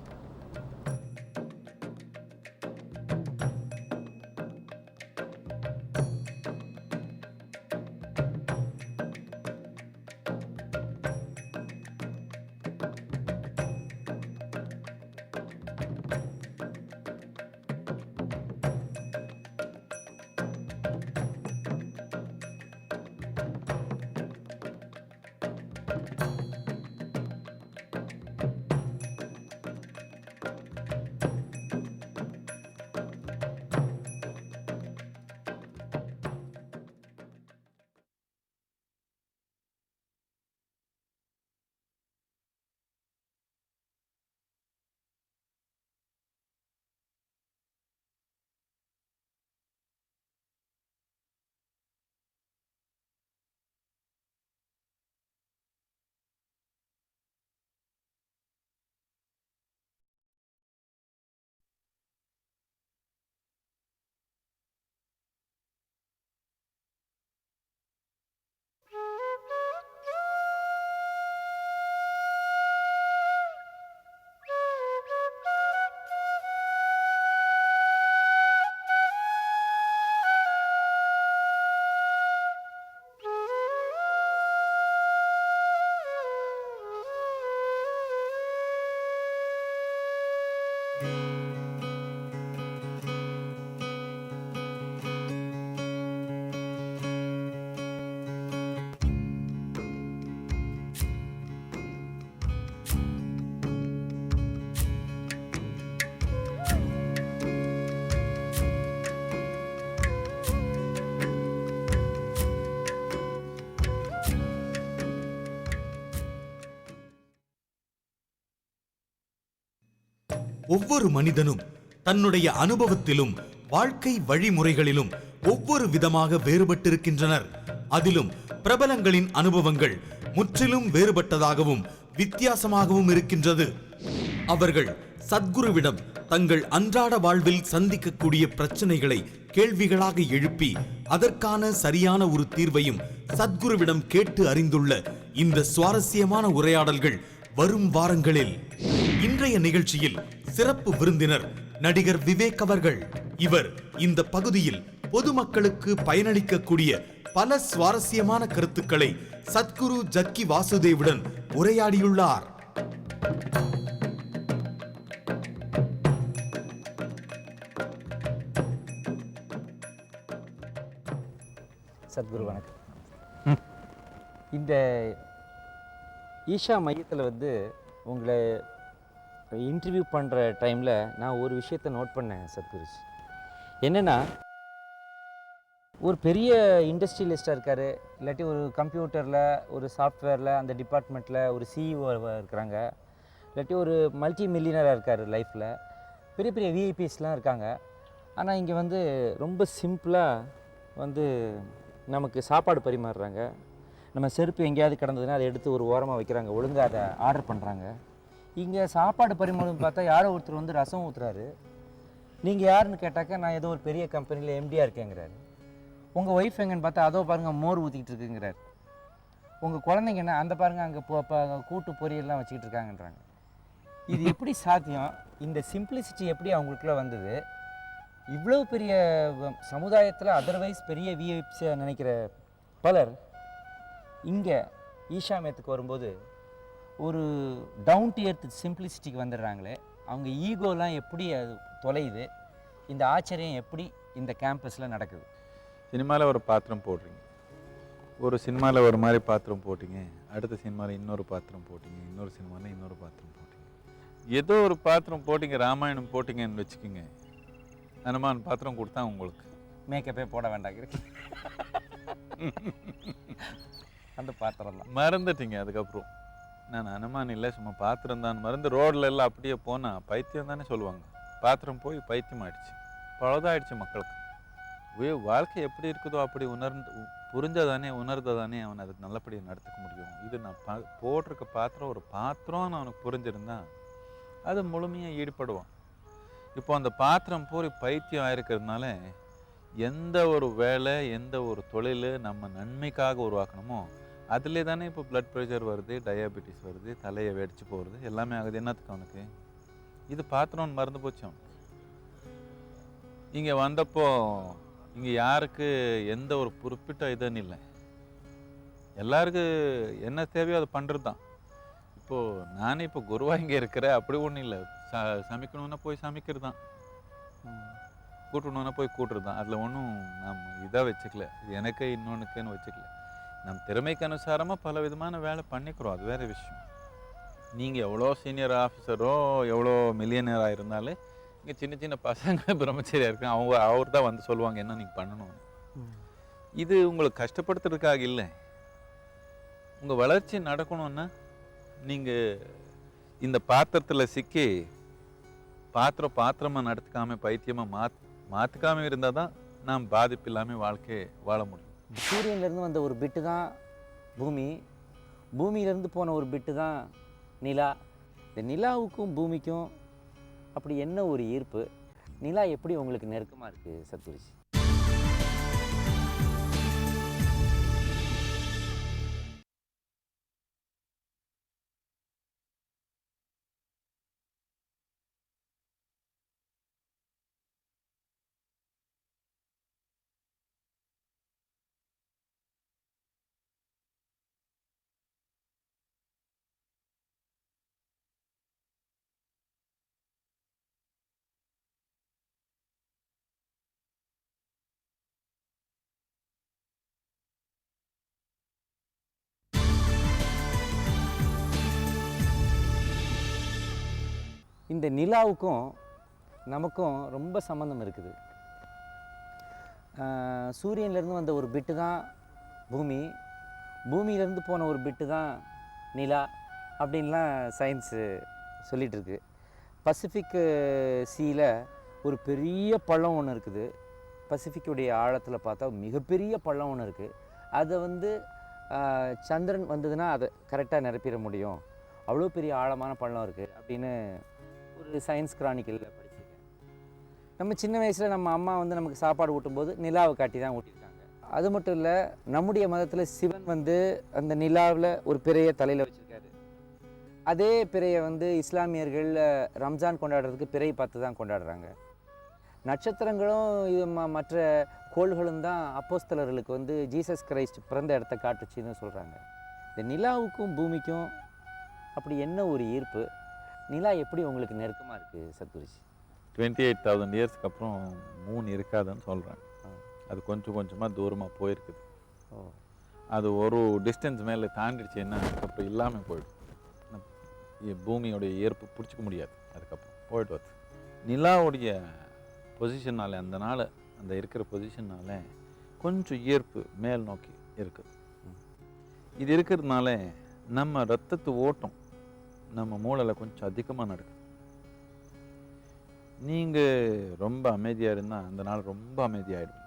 ஒவ்வொரு மனிதனும் தன்னுடைய அனுபவத்திலும் வாழ்க்கை வழிமுறைகளிலும் ஒவ்வொரு விதமாக வேறுபட்டிருக்கின்றனர். அதிலும் பிரபலங்களின் அனுபவங்கள் முற்றிலும் வேறுபட்டதாகவும் வித்தியாசமாகவும் இருக்கின்றது. அவர்கள் சத்குருவிடம் தங்கள் அன்றாட வாழ்வில் சந்திக்கக்கூடிய பிரச்சனைகளை கேள்விகளாக எழுப்பி அதற்கான சரியான ஒரு தீர்வையும் சத்குருவிடம் கேட்டு அறிந்துள்ள இந்த சுவாரஸ்யமான உரையாடல்கள் வரும் வாரங்களில். இன்றைய நிகழ்ச்சியில் சிறப்பு விருந்தினர் நடிகர் விவேக் அவர்கள். இவர் இந்த பகுதியில் பொதுமக்களுக்கு பயனளிக்கக்கூடிய பல சுவாரஸ்யமான கருத்துக்களை சத்குரு ஜக்கி வாசுதேவுடன் உரையாடியுள்ளார். சத்குரு வணக்கம். இந்த ஈஷா மையத்தில் வந்து உங்களை இன்டர்வியூ பண்ணுற டைமில் நான் ஒரு விஷயத்தை நோட் பண்ணேன் சத்குருஜி. என்னென்னா, ஒரு பெரிய இண்டஸ்ட்ரியலிஸ்டாக இருக்கார், இல்லாட்டி ஒரு கம்ப்யூட்டரில் ஒரு சாஃப்ட்வேரில் அந்த டிபார்ட்மெண்ட்டில் ஒரு சிஇஓ இருக்கிறாங்க, இல்லாட்டி ஒரு மல்டி மில்லியனராக இருக்கார் லைஃப்பில், பெரிய பெரிய விஐபிஸ்லாம் இருக்காங்க. ஆனால் இங்கே வந்து ரொம்ப சிம்பிளாக வந்து நமக்கு சாப்பாடு பரிமாறுறாங்க. நம்ம செருப்பு எங்கேயாவது கிடந்ததுன்னா அதை எடுத்து ஒரு ஓரமாக வைக்கிறாங்க, ஒழுங்காக அதை ஆர்டர் பண்ணுறாங்க. இங்கே சாப்பாடு பரிமாறும் பார்த்தா யாரோ ஒருத்தர் வந்து ரசம் ஊற்றுறாரு. நீங்கள் யாருன்னு கேட்டாக்கா நான் ஏதோ ஒரு பெரிய கம்பெனியில் எம்டியாக இருக்கேங்கிறாரு. உங்கள் ஒய்ஃப் எங்கன்னு பார்த்தா அதோ பாருங்கள் மோர் ஊற்றிக்கிட்டு இருக்குங்கிறார். உங்கள் குழந்தைங்க என்ன அந்த பாருங்கள் அங்கே கூட்டு பொரியல்லாம் வச்சுக்கிட்டு இருக்காங்கன்றாங்க. இது எப்படி சாத்தியம்? இந்த சிம்பிளிசிட்டி எப்படி அவங்களுக்குள்ள வந்தது? இவ்வளோ பெரிய சமுதாயத்தில் அதர்வைஸ் பெரிய விஐபிஸை நினைக்கிற பலர் இங்கே ஈஷா மையத்துக்கு வரும்போது ஒரு டவுன் டு எர்த் சிம்பிளிசிட்டிக்கு வந்துடுறாங்களே, அவங்க ஈகோலாம் எப்படி அது தொலையுது? இந்த ஆச்சரியம் எப்படி இந்த கேம்பஸில் நடக்குது? சினிமாவில் ஒரு பாத்திரம் போடுறீங்க, ஒரு சினிமாவில் ஒரு மாதிரி பாத்திரம் போட்டிங்க, அடுத்த சினிமாவில் இன்னொரு பாத்திரம் போட்டிங்க, இன்னொரு சினிமாவில் இன்னொரு பாத்திரம் போட்டிங்க, ஏதோ ஒரு பாத்திரம் போட்டிங்க, ராமாயணம் போட்டிங்கன்னு வச்சுக்கோங்க, அனுமான் பாத்திரம் கொடுத்தா உங்களுக்கு மேக்கப்பே போட வேண்டாம். அந்த பாத்திரம் தான். மறந்துட்டீங்க அதுக்கப்புறம். நான் அனுமான் இல்லை, சும்மா பாத்திரம் தான் மறந்து ரோட்ல எல்லாம் அப்படியே போனால் பைத்தியம் தானே சொல்லுவாங்க. பாத்திரம் போய் பைத்தியம் ஆயிடுச்சு, பழுதாயிடுச்சு மக்களுக்கு. வாழ்க்கை எப்படி இருக்குதோ அப்படி புரிஞ்சதானே உணர்ந்ததானே அவன் அதுக்கு நல்லபடியாக நடத்துக்க முடியும். இது நான் போட்டிருக்க பாத்திரம் ஒரு பாத்திரம்னு அவனுக்கு புரிஞ்சிருந்தா அது முழுமையாக ஈடுபடுவான். இப்போ அந்த பாத்திரம் போய் பைத்தியம் ஆயிருக்கிறதுனால எந்த ஒரு வேலை, எந்த ஒரு தொழில் நம்ம நன்மைக்காக உருவாக்கணுமோ அதிலே தானே இப்போ பிளட் ப்ரெஷர் வருது, டயாபெட்டிஸ் வருது, தலையை வெடிச்சு போகிறது, எல்லாமே ஆகுது. என்னத்துக்கு அவனுக்கு? இது பாத்திரம்னு மறந்து போச்சு அவனுக்கு. இங்கே வந்தப்போ இங்கே யாருக்கு எந்த ஒரு குறிப்பிட்ட இதுன்னு இல்லை, எல்லாருக்கும் என்ன தேவையோ அதை பண்ணுறது தான். இப்போது நானே இப்போ குருவாக இங்கே இருக்கிறேன், அப்படி ஒன்றும் இல்லை. சமைக்கணுன்னா போய் சமைக்கிறது தான், கூட்டணுன்னா போய் கூட்டுறது தான். அதில் ஒன்றும் நம்ம இதாக வச்சுக்கல, இது எனக்கு இன்னொன்றுக்குன்னு வச்சுக்கல. நம் திறமைக்கு அனுசாரமாக பல விதமான வேலை பண்ணிக்கிறோம், அது வேறு விஷயம். நீங்கள் எவ்வளோ சீனியர் ஆஃபீஸரோ எவ்வளோ மில்லியனராக இருந்தாலும் இங்கே சின்ன சின்ன பசங்க பிரம்மச்சரியாக இருக்காங்க, அவர் தான் வந்து சொல்லுவாங்க என்ன நீங்கள் பண்ணணும்னு. இது உங்களுக்கு கஷ்டப்படுத்துறதுக்காக இல்லை, உங்கள் வளர்ச்சி நடக்கணும்னா நீங்கள் இந்த பாத்திரத்தில் சிக்கி பாத்திரமாக நடத்துக்காமல் பைத்தியமாக மாற்றுக்காமல் இருந்தால் தான் நாம் பாதிப்பு இல்லாமல் வாழ்க்கையை வாழ முடியும். சூரியன்லேருந்து வந்த ஒரு பிட்டு தான் பூமி, பூமியிலேருந்து போன ஒரு பிட்டு தான் நிலா. இந்த நிலாவுக்கும் பூமிக்கும் அப்படி என்ன ஒரு ஈர்ப்பு? நிலா எப்படி உங்களுக்கு நெருக்கமாக இருக்குது சத்குருஜி? இந்த நிலாவுக்கும் நமக்கும் ரொம்ப சம்மந்தம் இருக்குது. சூரியன்லேருந்து வந்த ஒரு பிட்டு தான் பூமி, பூமியிலேருந்து போன ஒரு பிட்டு தான் நிலா அப்படின்லாம் சயின்ஸு சொல்லிகிட்ருக்கு. பசிபிக் சீயில் ஒரு பெரிய பள்ளம் ஒன்று இருக்குது. பசிபிக்குடைய ஆழத்தில் பார்த்தா மிகப்பெரிய பள்ளம் ஒன்று இருக்குது. அதை சந்திரன் வந்ததுன்னா அதை கரெக்டாக நிரப்பிட முடியும், அவ்வளோ பெரிய ஆழமான பள்ளம் இருக்குது அப்படின்னு ஒரு சயின்ஸ் கிரானிக்கலில் படிச்சிருக்கேன். நம்ம சின்ன வயசில் நம்ம அம்மா நமக்கு சாப்பாடு ஊட்டும்போது நிலாவை காட்டி தான் ஊட்டியிருக்காங்க. அது மட்டும் இல்லை, நம்முடைய மதத்தில் சிவன் அந்த நிலாவில் ஒரு பிறையை தலையில் வச்சுருக்காரு. அதே பிறையை இஸ்லாமியர்கள் ரம்ஜான் கொண்டாடுறதுக்கு பிறை பார்த்து தான் கொண்டாடுறாங்க. நட்சத்திரங்களும் இது மற்ற கோள்களும் தான் அப்போஸ்தலர்களுக்கு ஜீசஸ் கிரைஸ்ட் பிறந்த இடத்த காட்டுச்சுன்னு சொல்கிறாங்க. இந்த நிலாவுக்கும் பூமிக்கும் அப்படி என்ன ஒரு ஈர்ப்பு? நிலா எப்படி உங்களுக்கு நெருக்கமாக இருக்குது சத்குருஜி? 28,000 இயர்ஸ்க்கு அப்புறம் மூன் இருக்காதுன்னு சொல்கிறாங்க. அது கொஞ்சம் கொஞ்சமாக தூரமாக போயிருக்குது. அது ஒரு டிஸ்டன்ஸ் மேலே தாண்டிடுச்சுன்னா அதுக்கப்புறம் இல்லாமல் போயிடும். பூமியோடைய ஈர்ப்பு பிடிச்சிக்க முடியாது, அதுக்கப்புறம் போயிட்டு வருது. நிலாவுடைய பொசிஷனால் அந்த இருக்கிற பொசிஷனால் கொஞ்சம் ஈர்ப்பு மேல் நோக்கி இருக்குது. இது இருக்கிறதுனால நம்ம ரத்தத்து ஓட்டம் நம்ம மூளையில் கொஞ்சம் அதிகமாக நடக்குது. நீங்கள் ரொம்ப அமைதியாக இருந்தால் அந்த நாள் ரொம்ப அமைதியாகிடும்.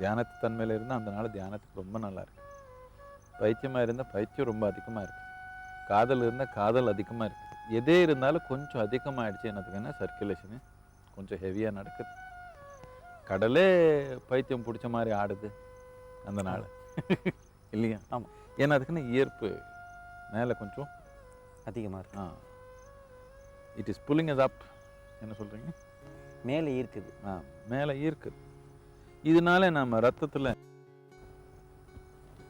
தியானத்து தன்மையில் இருந்தால் அந்த நாள் தியானத்துக்கு ரொம்ப நல்லா இருக்குது. பைத்தியமாக இருந்தால் பைத்தியம் ரொம்ப அதிகமாக இருக்குது. காதல் இருந்தால் காதல் அதிகமாக இருக்குது. எதே இருந்தாலும் கொஞ்சம் அதிகமாகிடுச்சு. என்னதுக்குன்னா சர்க்குலேஷனு கொஞ்சம் ஹெவியாக நடக்குது. கடலே பைத்தியம் பிடிச்ச மாதிரி ஆடுது அந்த நாள் இல்லையா? ஆமாம். ஏன்னா அதுக்குன்னு ஈர்ப்பு மேலே கொஞ்சம் அதிகமாக இருக்கு. It is pulling us up. என்ன சொல்கிறீங்க? மேலே ஈர்க்குது. மேலே ஈர்க்குது. இதனால நம்ம ரத்தத்தில்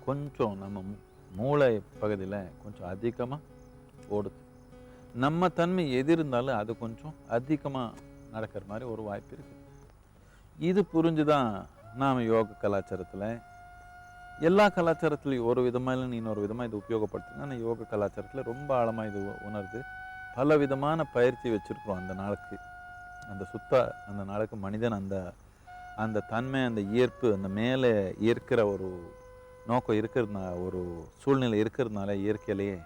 கொஞ்சம் நம்ம மூளை பகுதியில் கொஞ்சம் அதிகமாக ஓடுது. நம்ம தன்மை எது இருந்தாலும் அது கொஞ்சம் அதிகமாக நடக்கிற மாதிரி ஒரு வாய்ப்பு இருக்குது. இது புரிஞ்சு தான் நாம் யோக கலாச்சாரத்தில் எல்லா கலாச்சாரத்துலையும் ஒரு விதமாக இல்லை இன்னொரு விதமாக இது உபயோகப்படுத்துங்க. ஆனால் யோக கலாச்சாரத்தில் ரொம்ப ஆழமாக இது உணர்ந்து பல விதமான பயிற்சி வச்சுருக்குறோம். அந்த நாளுக்கு அந்த நாளுக்கு மனிதன் அந்த தன்மை, அந்த ஈர்ப்பு, அந்த மேலே ஈர்க்கிற ஒரு நோக்கம் இருக்கிறதுனால, ஒரு சூழ்நிலை இருக்கிறதுனால இயற்கையிலேயே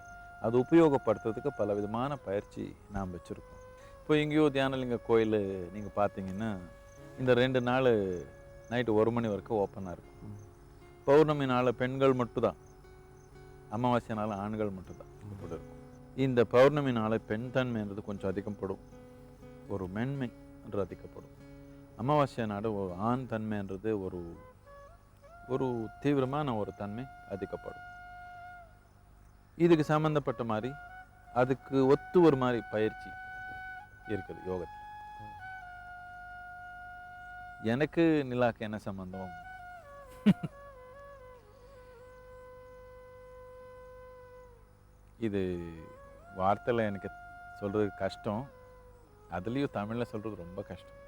அது உபயோகப்படுத்துறதுக்கு பல விதமான பயிற்சி நாம் வச்சுருக்கோம். இப்போ எங்கேயோ தியானலிங்க கோயில் நீங்கள் பார்த்தீங்கன்னா இந்த 2 நாள் நைட்டு 1 மணி வரைக்கும் ஓப்பனாக இருக்கும். பௌர்ணமி நாள் பெண்கள் மட்டும்தான், அமாவாசை நாள் ஆண்கள் மட்டும்தான் இப்படி இருக்கும். இந்த பௌர்ணமி நாள் பெண் தன்மைன்றது கொஞ்சம் அதிகப்படும், ஒரு மென்மை என்று அதிகப்படும். அமாவாசை நாடு ஒரு ஆண் தன்மைன்றது ஒரு தீவிரமான ஒரு தன்மை அதிகப்படும். இதுக்கு சம்மந்தப்பட்ட மாதிரி அதுக்கு ஒத்து ஒரு மாதிரி பயிற்சி இருக்குது யோகத்தில். எனக்கு நிலாக்கு என்ன சம்பந்தம்? இது வார்த்தையில் எனக்கு சொல்றது கஷ்டம், அதுலேயும் தமிழில் சொல்றது ரொம்ப கஷ்டம்.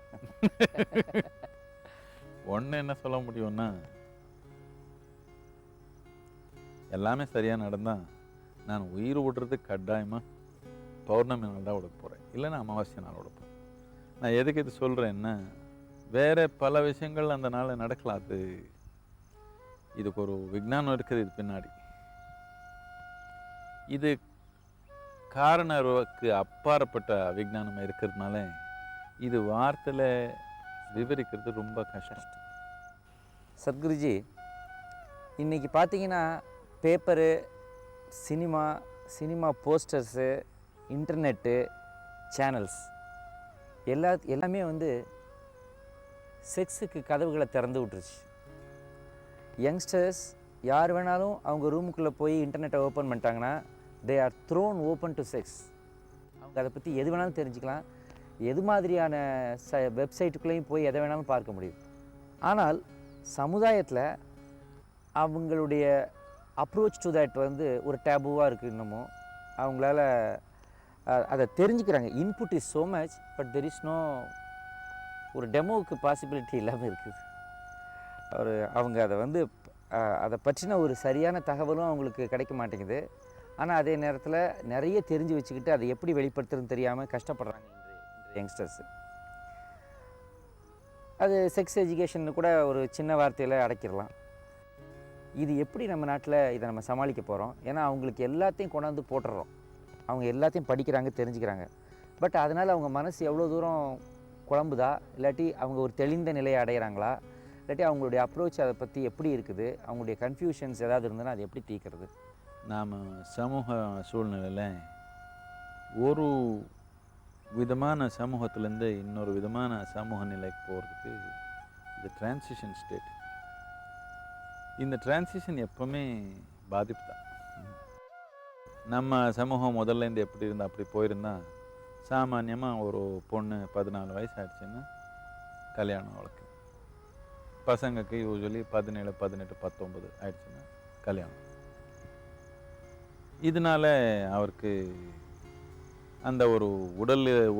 ஒன்று என்ன சொல்ல முடியும்னா, எல்லாமே சரியாக நடந்தால் நான் உயிர் விடுறது கட்டாயமாக பௌர்ணமி நாள் தான் விட போகிறேன், இல்லைன்னா அமாவாசை நாள் விட போகிறேன். நான் எதுக்கு இது சொல்கிறேன்னா, வேறு பல விஷயங்கள் அந்த நாள் நடக்கலாம். இதுக்கு ஒரு விஞ்ஞானம் இருக்குது இது பின்னாடி. இது காரணருக்கு அப்பாற்பட்ட விஞ்ஞானம் இருக்கிறதுனால இது வார்த்தையில் விவரிக்கிறது ரொம்ப கஷ்டம். சத்குருஜி, இன்றைக்கி பார்த்தீங்கன்னா paper, cinema posters, internet channels எல்லாமே வந்து செக்ஸுக்கு கதவுகளை திறந்து விட்டுருச்சு. யங்ஸ்டர்ஸ் யார் வேணாலும் அவங்க ரூமுக்குள்ளே போய் இன்டர்நெட்டை ஓப்பன் பண்ணிட்டாங்கன்னா they are thrown open to checks. அவங்க அதை பற்றி எது வேணாலும் தெரிஞ்சுக்கலாம், எது மாதிரியான வெப்சைட்டுக்குள்ளேயும் போய் எதை வேணாலும் பார்க்க முடியும். ஆனால் சமுதாயத்தில் அவங்களுடைய அப்ரோச் டு தட் வந்து ஒரு டேபுவாக இருக்குது. இன்னமும் அவங்களால அதை தெரிஞ்சுக்கிறாங்க. Input is so much, but there is no ஒரு டெமோவுக்கு பாசிபிலிட்டி இல்லாமல் இருக்குது. அவங்க அதை வந்து அதை பற்றின ஒரு சரியான தகவலும் அவங்களுக்கு கிடைக்க மாட்டேங்குது. ஆனால் அதே நேரத்தில் நிறைய தெரிஞ்சு வச்சுக்கிட்டு அதை எப்படி வெளிப்படுத்துறதுன்னு தெரியாமல் கஷ்டப்படுறாங்க இன்றைய யங்ஸ்டர்ஸு. அது செக்ஸ் எஜுகேஷன் கூட ஒரு சின்ன வார்த்தையில் அடைக்கிடலாம். இது எப்படி நம்ம நாட்டில் இதை நம்ம சமாளிக்க போகிறோம்? ஏன்னா அவங்களுக்கு எல்லாத்தையும் கொண்டாந்து போட்டுடுறோம், அவங்க எல்லாத்தையும் படிக்கிறாங்க, தெரிஞ்சுக்கிறாங்க. பட் அதனால் அவங்க மனசு எவ்வளோ தூரம் குழம்புதா, இல்லாட்டி அவங்க ஒரு தெளிந்த நிலையை அடைகிறாங்களா, இல்லாட்டி அவங்களுடைய அப்ரோச் அதை பற்றி எப்படி இருக்குது, அவங்களுடைய கன்ஃபியூஷன்ஸ் ஏதாவது இருந்ததுன்னா அதை எப்படி தீர்க்கிறது? நாம் சமூக சூழ்நிலையில் ஒரு விதமான சமூகத்திலேருந்து இன்னொரு விதமான சமூக நிலைக்கு போகிறதுக்கு இது டிரான்சிஷன் ஸ்டேட். இந்த டிரான்சிஷன் எப்பவுமே பாதிப்பு தான். நம்ம சமூகம் முதல்லேருந்து எப்படி இருந்தால் அப்படி போயிருந்தால் சாமானியமாக ஒரு பொண்ணு 14 வயசு ஆயிடுச்சுன்னா கல்யாணம் வழக்கு, பசங்களுக்கு யூஸ்வலி 17, 18, 19 ஆயிடுச்சுன்னா கல்யாணம். இதனால் அவருக்கு அந்த ஒரு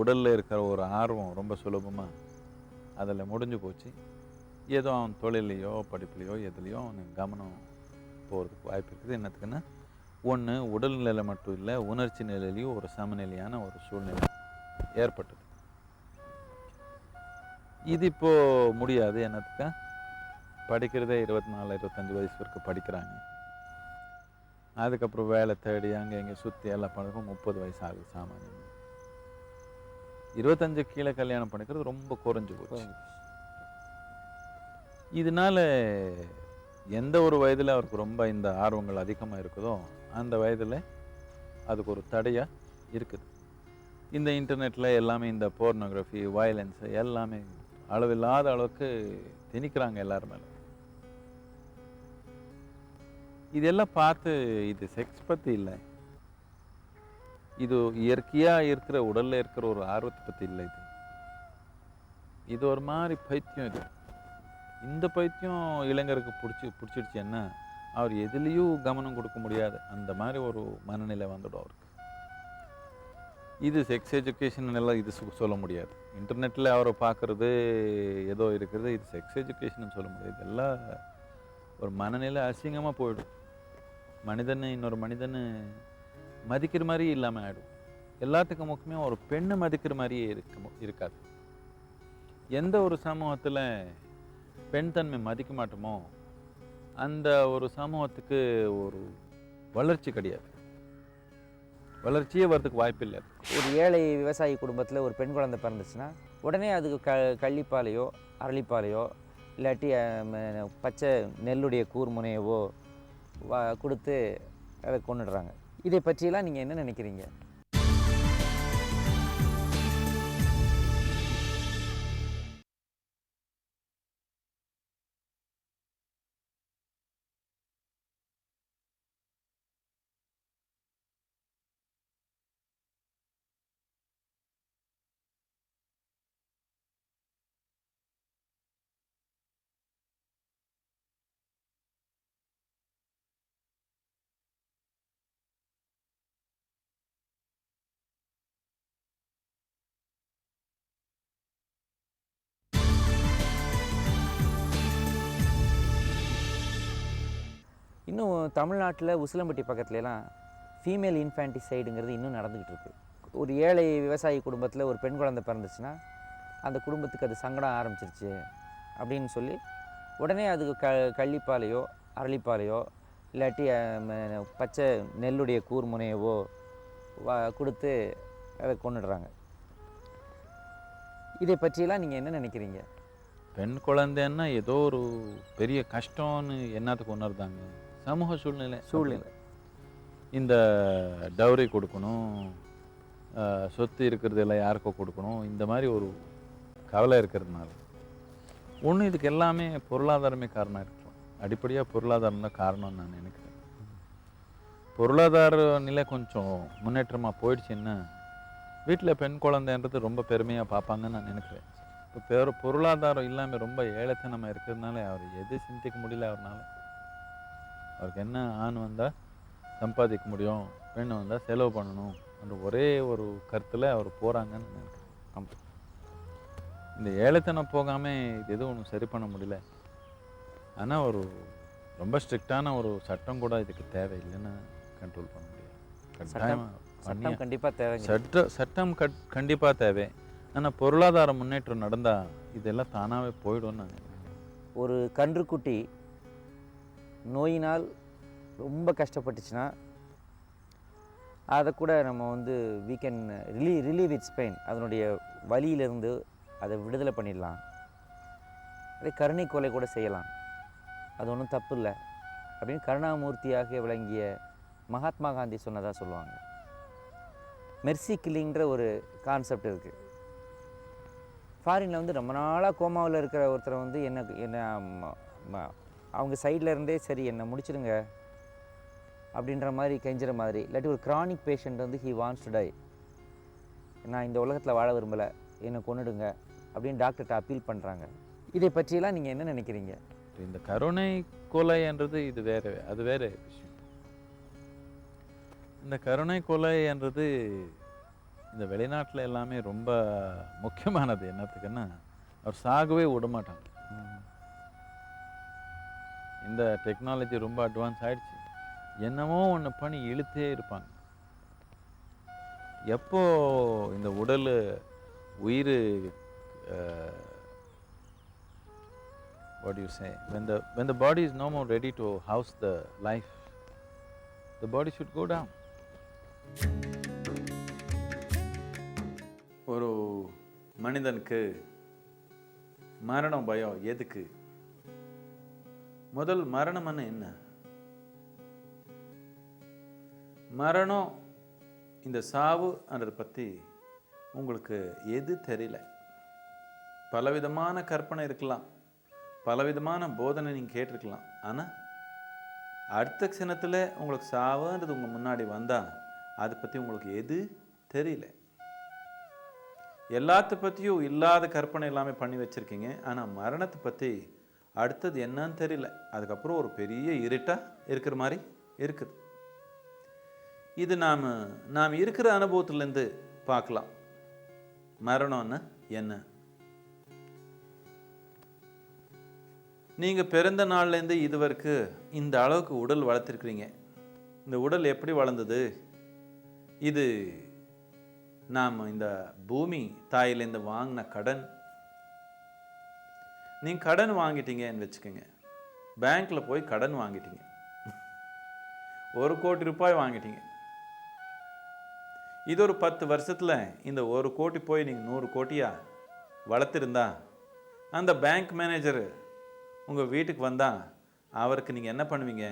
உடலில் இருக்கிற ஒரு ஆர்வம் ரொம்ப சுலபமாக அதில் முடிஞ்சு போச்சு. ஏதோ அவன் தொழிலையோ படிப்புலையோ எதுலேயோ அவனுக்கு கவனம் போகிறதுக்கு வாய்ப்பு இருக்குது. என்னத்துக்குன்னா, ஒன்று உடல்நிலை மட்டும் இல்லை, உணர்ச்சி நிலையிலையும் ஒரு சமநிலையான ஒரு சூழ்நிலை ஏற்பட்டது. இது இப்போது முடியாது. என்னத்துக்கா, படிக்கிறதே 24, 25 வயசு வரைக்கும் படிக்கிறாங்க. அதுக்கப்புறம் வேலை தேடி அங்கே இங்கே சுற்றி எல்லாம் பண்ணுறதுக்கும் 30 வயசு ஆகுது சாமானியம். 25 கீழே கல்யாணம் பண்ணிக்கிறது ரொம்ப குறைஞ்சி போச்சு. இதனால எந்த ஒரு வயதில் அவருக்கு ரொம்ப இந்த ஆர்வங்கள் அதிகமாக இருக்குதோ அந்த வயதில் அதுக்கு ஒரு தடையாக இருக்குது. இந்த இன்டர்நெட்டில் எல்லாமே இந்த போர்னோகிராஃபி, வயலன்ஸு எல்லாமே அளவில்லாத அளவுக்கு திணிக்கிறாங்க எல்லார் மேலே. இதெல்லாம் பார்த்து இது செக்ஸ் பற்றி இல்லை, இது இயற்கையாக இருக்கிற உடலில் இருக்கிற ஒரு ஆர்வத்தை பற்றி இல்லை. இது ஒரு மாதிரி பைத்தியம். இந்த பைத்தியம் இளைஞருக்கு பிடிச்சிடுச்சுன்னா அவர் எதுலேயும் கவனம் கொடுக்க முடியாது, அந்த மாதிரி ஒரு மனநிலை வந்துடும் அவருக்கு. இது செக்ஸ் எஜுகேஷன் எல்லாம் இது சொல்ல முடியாது. இன்டர்நெட்டில் அவரை பார்க்குறது ஏதோ இருக்கிறது, இது செக்ஸ் எஜுகேஷன் சொல்ல முடியாது. இதெல்லாம் ஒரு மனநிலை அசிங்கமாக போயிடும். மனிதன் இன்னொரு மனிதன் மதிக்கிற மாதிரி இல்லாமல் ஆகிடும். எல்லாத்துக்கும் முக்கியமாக ஒரு பெண்ணை மதிக்கிற மாதிரியே இருக்காது. எந்த ஒரு சமூகத்தில் பெண் தன்மை மதிக்க மாட்டோமோ அந்த ஒரு சமூகத்துக்கு ஒரு வளர்ச்சி கிடையாது. வளர்ச்சியே வரதுக்கு வாய்ப்பு இல்லை. ஒரு ஏழை விவசாயி குடும்பத்தில் ஒரு பெண் குழந்தை பிறந்துச்சுன்னா உடனே அதுக்கு கள்ளிப்பாலையோ அரளிப்பாலையோ இல்லாட்டி பச்சை நெல்லுடைய கூர்முனையவோ கொடுத்து அதை கொண்டுடுறாங்க. இதை பற்றியெல்லாம் நீங்கள் என்ன நினைக்கிறீங்க? இன்னும் தமிழ்நாட்டில் உசிலம்பட்டி பக்கத்துலலாம் ஃபீமேல் இன்ஃபேன்டிசைடுங்கிறது இன்னும் நடந்துக்கிட்டு இருக்குது. ஒரு ஏழை விவசாயி குடும்பத்தில் ஒரு பெண் குழந்தை பிறந்துச்சுன்னா அந்த குடும்பத்துக்கு அது சங்கடம் ஆரம்பிச்சிருச்சு அப்படின்னு சொல்லி உடனே அதுக்கு கள்ளிப்பாலையோ அரளிப்பாலையோ இல்லாட்டி பச்சை நெல்லுடைய கூர்முனையவோ கொடுத்து அதை கொண்டுடுறாங்க. இதை பற்றியெல்லாம் நீங்கள் என்ன நினைக்கிறீங்க? பெண் குழந்தைன்னா ஏதோ ஒரு பெரிய கஷ்டம்னு என்னத்துக்கு உணர்ந்தாங்க. சமூக சூழ்நிலை இந்த டவுரி கொடுக்கணும், சொத்து இருக்கிறதெல்லாம் யாருக்கோ கொடுக்கணும், இந்த மாதிரி ஒரு கவலை இருக்கிறதுனால ஒன்று இதுக்கு எல்லாமே பொருளாதாரமே காரணம் இருக்கலாம். அடிப்படையாக பொருளாதாரம் தான் காரணம்னு நான் நினைக்கிறேன். பொருளாதார நிலை கொஞ்சம் முன்னேற்றமாக போயிடுச்சுன்னா வீட்டில் பெண் குழந்தைன்றது ரொம்ப பெருமையாக பார்ப்பாங்கன்னு நான் நினைக்கிறேன். இப்போ பொருளாதாரம் இல்லாமல் ரொம்ப ஏழைத்தனமாக இருக்கிறதுனால அவர் எது சிந்திக்க முடியல. அவருக்கு என்ன ஆண் வந்தால் சம்பாதிக்க முடியும், பெண் வந்தால் செலவு பண்ணணும் அந்த ஒரே ஒரு கருத்தில் அவர் போகிறாங்கன்னு நினைக்கிறேன். இந்த ஏழைத்தனம் போகாமல் இது எதுவும் ஒன்றும் சரி பண்ண முடியல. ஆனால் ஒரு ரொம்ப ஸ்ட்ரிக்டான ஒரு சட்டம் கூட இதுக்கு தேவையில்லைன்னு கண்ட்ரோல் பண்ண முடியாது. சட்டம் கண்டிப்பாக தேவை. சட்டம் கண்டிப்பாக தேவை. ஆனால் பொருளாதார முன்னேற்றம் நடந்தால் இதெல்லாம் தானாகவே போயிடும்னு நான் நினைக்கிறேன். ஒரு கன்றுக்குட்டி நோயினால் ரொம்ப கஷ்டப்பட்டுச்சுன்னா அதை கூட நம்ம வந்து we can relieve it's pain, அதனுடைய வலியிலிருந்து அதை விடுதலை பண்ணிடலாம். அதே கருணை கொலை கூட செய்யலாம், அது ஒன்றும் தப்பு இல்லை அப்படின்னு கருணாமூர்த்தியாக விளங்கிய மகாத்மா காந்தி சொன்னதாக சொல்லுவாங்க. மெர்சி கில்லிங்கிற ஒரு கான்செப்ட் இருக்குது. ஃபாரினில் வந்து ரொம்ப நாளாக கோமாவில் இருக்கிற ஒருத்தரை வந்து என்ன அவங்க சைடில் இருந்தே சரி என்னை முடிச்சிடுங்க அப்படின்ற மாதிரி கெஞ்சுற மாதிரி, இல்லாட்டி ஒரு கிரானிக் பேஷண்ட் வந்து ஹி வாண்ட்ஸ் டு டை, நான் இந்த உலகத்தில் வாழ விரும்பலை, என்னை கொன்னுடுங்க அப்படின்னு டாக்டர்கிட்ட அப்பீல் பண்ணுறாங்க. இதை பற்றியெல்லாம் நீங்கள் என்ன நினைக்கிறீங்க? இந்த கருணை கொலைன்றது இது அது வேற விஷயம். இந்த கருணை கொலைன்றது இந்த வெளிநாட்டில் எல்லாமே ரொம்ப முக்கியமானது. என்னத்துக்குன்னா அவர் சாகவே விட மாட்டாங்க. இந்த டெக்னாலஜி ரொம்ப அட்வான்ஸ் ஆகிடுச்சு, என்னமோ ஒன்று பண்ணி இழுத்தே இருப்பாங்க. எப்போ இந்த உடல் உயிர் what do you say, when the body is no more ready to house the life, the body should go down. ஒரு மனிதனுக்கு மரணம் பயம் எதுக்கு? முதல் மரணம்னு என்ன? மரணம் இந்த சாவுன்றதை பற்றி உங்களுக்கு எது தெரியல. பலவிதமான கற்பனை இருக்கலாம், பலவிதமான போதனை நீங்கள் கேட்டிருக்கலாம். ஆனால் அடுத்த க்ஷணத்தில் உங்களுக்கு சாவுன்றது உங்கள் முன்னாடி வந்தால் அதை பற்றி உங்களுக்கு எது தெரியல. எல்லாத்த பற்றியும் இல்லாத கற்பனை எல்லாமே பண்ணி வச்சுருக்கீங்க. ஆனால் மரணத்தை பற்றி அடுத்தது என்னன்னு தெரியல. அதுக்கப்புறம் ஒரு பெரிய இருட்டாக இருக்கிற மாதிரி இருக்குது. இது நாம் இருக்கிற அனுபவத்துலேருந்து பார்க்கலாம். மரணம்னா என்ன? நீங்கள் பிறந்த நாள்லேருந்து இது வரைக்கும் இந்த அளவுக்கு உடல் வளர்த்துருக்குறீங்க. இந்த உடல் எப்படி வளர்ந்தது? இது நாம் இந்த பூமி தாயிலேருந்து வாங்கின கடன். நீங்கள் கடன் வாங்கிட்டீங்கன்னு வச்சுக்கோங்க. பேங்க்கில் போய் கடன் வாங்கிட்டீங்க, 1 கோடி ரூபாய் வாங்கிட்டீங்க. இது ஒரு 10 வருஷத்தில் இந்த 1 கோடி போய் நீங்கள் 100 கோடியா வளர்த்துருந்தா, அந்த பேங்க் மேனேஜர் உங்கள் வீட்டுக்கு வந்தால் அவருக்கு நீங்கள் என்ன பண்ணுவீங்க?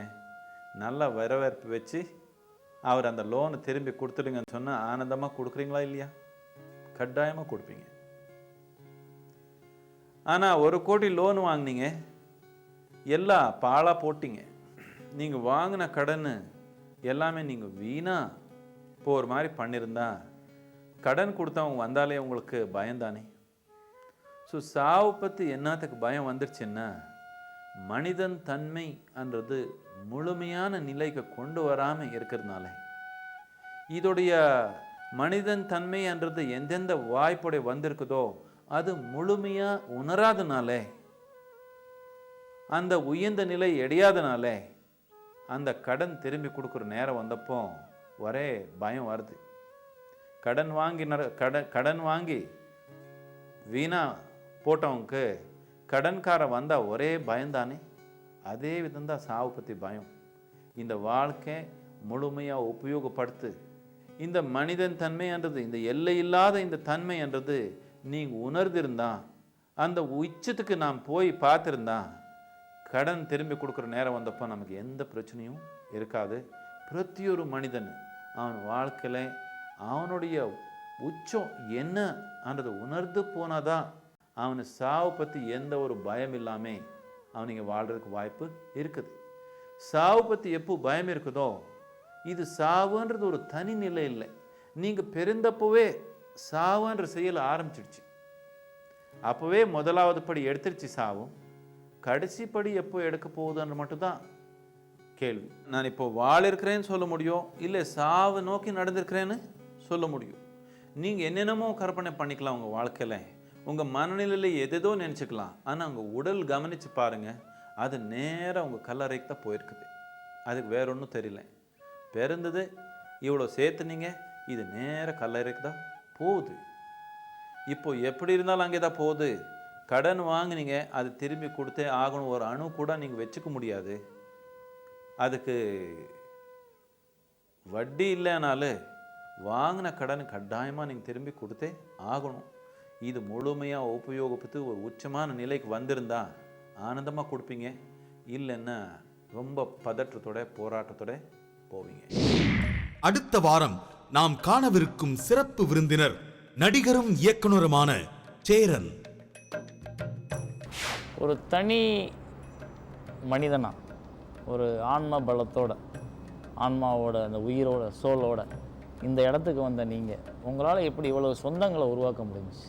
நல்லா வரவேற்பு வச்சு அவர் அந்த லோனை திரும்பி கொடுத்துடுங்கன்னு சொன்னால் ஆனந்தமாக கொடுக்குறீங்களா இல்லையா? கட்டாயமாக கொடுப்பீங்க. ஆனால் 1 கோடி லோன் வாங்கினீங்க, எல்லாம் பாழாக போட்டிங்க. நீங்கள் வாங்கின கடன் எல்லாமே நீங்கள் வீணாக போகிற மாதிரி பண்ணியிருந்தா, கடன் கொடுத்தவங்க வந்தாலே உங்களுக்கு பயம்தானே? ஸோ சாவு பற்றி என்னத்துக்கு பயம் வந்துடுச்சுன்னா, மனிதன் தன்மைன்றது முழுமையான நிலைக்கு கொண்டு வராமல் இருக்கிறதுனால, இதோடைய மனிதன் தன்மைன்றது எந்தெந்த வாய்ப்புடைய வந்திருக்குதோ அது முழுமையாக உணராதனால, அந்த உயர்ந்த நிலை எடையாதனால, அந்த கடன் திரும்பி கொடுக்குற நேரம் வந்தப்போ ஒரே பயம் வருது. கடன் வாங்கி வீணா போட்டவனுக்கு கடன்கார வந்தால் ஒரே பயம்தானே? அதே விதம்தான் சாவு பற்றி பயம். இந்த வாழ்க்கை முழுமையாக உபயோகப்படுத்து. இந்த மனிதன் தன்மைன்றது, இந்த எல்லை இல்லாத இந்த தன்மைன்றது நீங்கள் உணர்ந்திருந்தா, அந்த உச்சத்துக்கு நாம் போய் பார்த்துருந்தா, கடன் திரும்பி கொடுக்குற நேரம் வந்தப்போ நமக்கு எந்த பிரச்சனையும் இருக்காது. பிரத்தியொரு மனிதன் அவன் வாழ்க்கையில் அவனுடைய உச்சம் என்னன்றது உணர்ந்து போனாதான் அவனு சாவு பற்றி எந்த ஒரு பயம் இல்லாமல் அவனுங்க வாழ்கிறதுக்கு வாய்ப்பு இருக்குது. சாவு பற்றி எப்போ பயம் இருக்குதோ, இது சாவுன்றது ஒரு தனி நிலை இல்லை. நீங்கள் பிறந்தப்போவே சாவுன்ற செயல் ஆரம்பிச்சிடுச்சு. அப்போவே முதலாவது படி எடுத்துருச்சு சாவும். கடைசி படி எப்போ எடுக்க போகுதுன்ற மட்டும்தான் கேள்வி. நான் இப்போ இருக்கிறேன்னு சொல்ல முடியும், இல்லை சாவு நோக்கி நடந்திருக்கிறேன்னு சொல்ல முடியும். நீங்கள் என்னென்னமோ கற்பனை பண்ணிக்கலாம் உங்கள் வாழ்க்கையில், உங்கள் மனநிலையில் எதேதோ நினச்சிக்கலாம். ஆனால் உங்கள் உடல் கவனித்து பாருங்கள், அது நேராக உங்கள் கல்லறைக்கு தான் போயிருக்குது. அதுக்கு வேற ஒன்றும் தெரியல. பிறந்தது இவ்வளோ சேர்த்துனீங்க, இது நேராக கல்லறைக்கு தான் போகுது. இப்போ எப்படி இருந்தாலும் அங்கே தான் போகுது. கடன் வாங்கினீங்க, அது திரும்பி கொடுத்தே ஆகணும். ஒரு அணு கூட நீங்கள் வச்சுக்க முடியாது. அதுக்கு வட்டி இல்லைனாலும் வாங்கின கடன் கட்டாயமாக நீங்கள் திரும்பி கொடுத்தே ஆகணும். இது முழுமையாக உபயோகப்படுத்தி ஒரு உச்சமான நிலைக்கு வந்திருந்தா ஆனந்தமாக கொடுப்பீங்க. இல்லைன்னா ரொம்ப பதற்றத்தோட போராட்டத்தோட போவீங்க. அடுத்த வாரம் நாம் காணவிருக்கும் சிறப்பு விருந்தினர் நடிகரும் இயக்குனருமான சேரன். ஒரு தனி மனிதனா, ஒரு ஆன்ம பலத்தோட, ஆன்மாவோட அந்த உயிரோட சோலோட இந்த இடத்துக்கு வந்த நீங்கள், உங்களால் எப்படி இவ்வளோ சொந்தங்களை உருவாக்க முடிஞ்சிச்சு?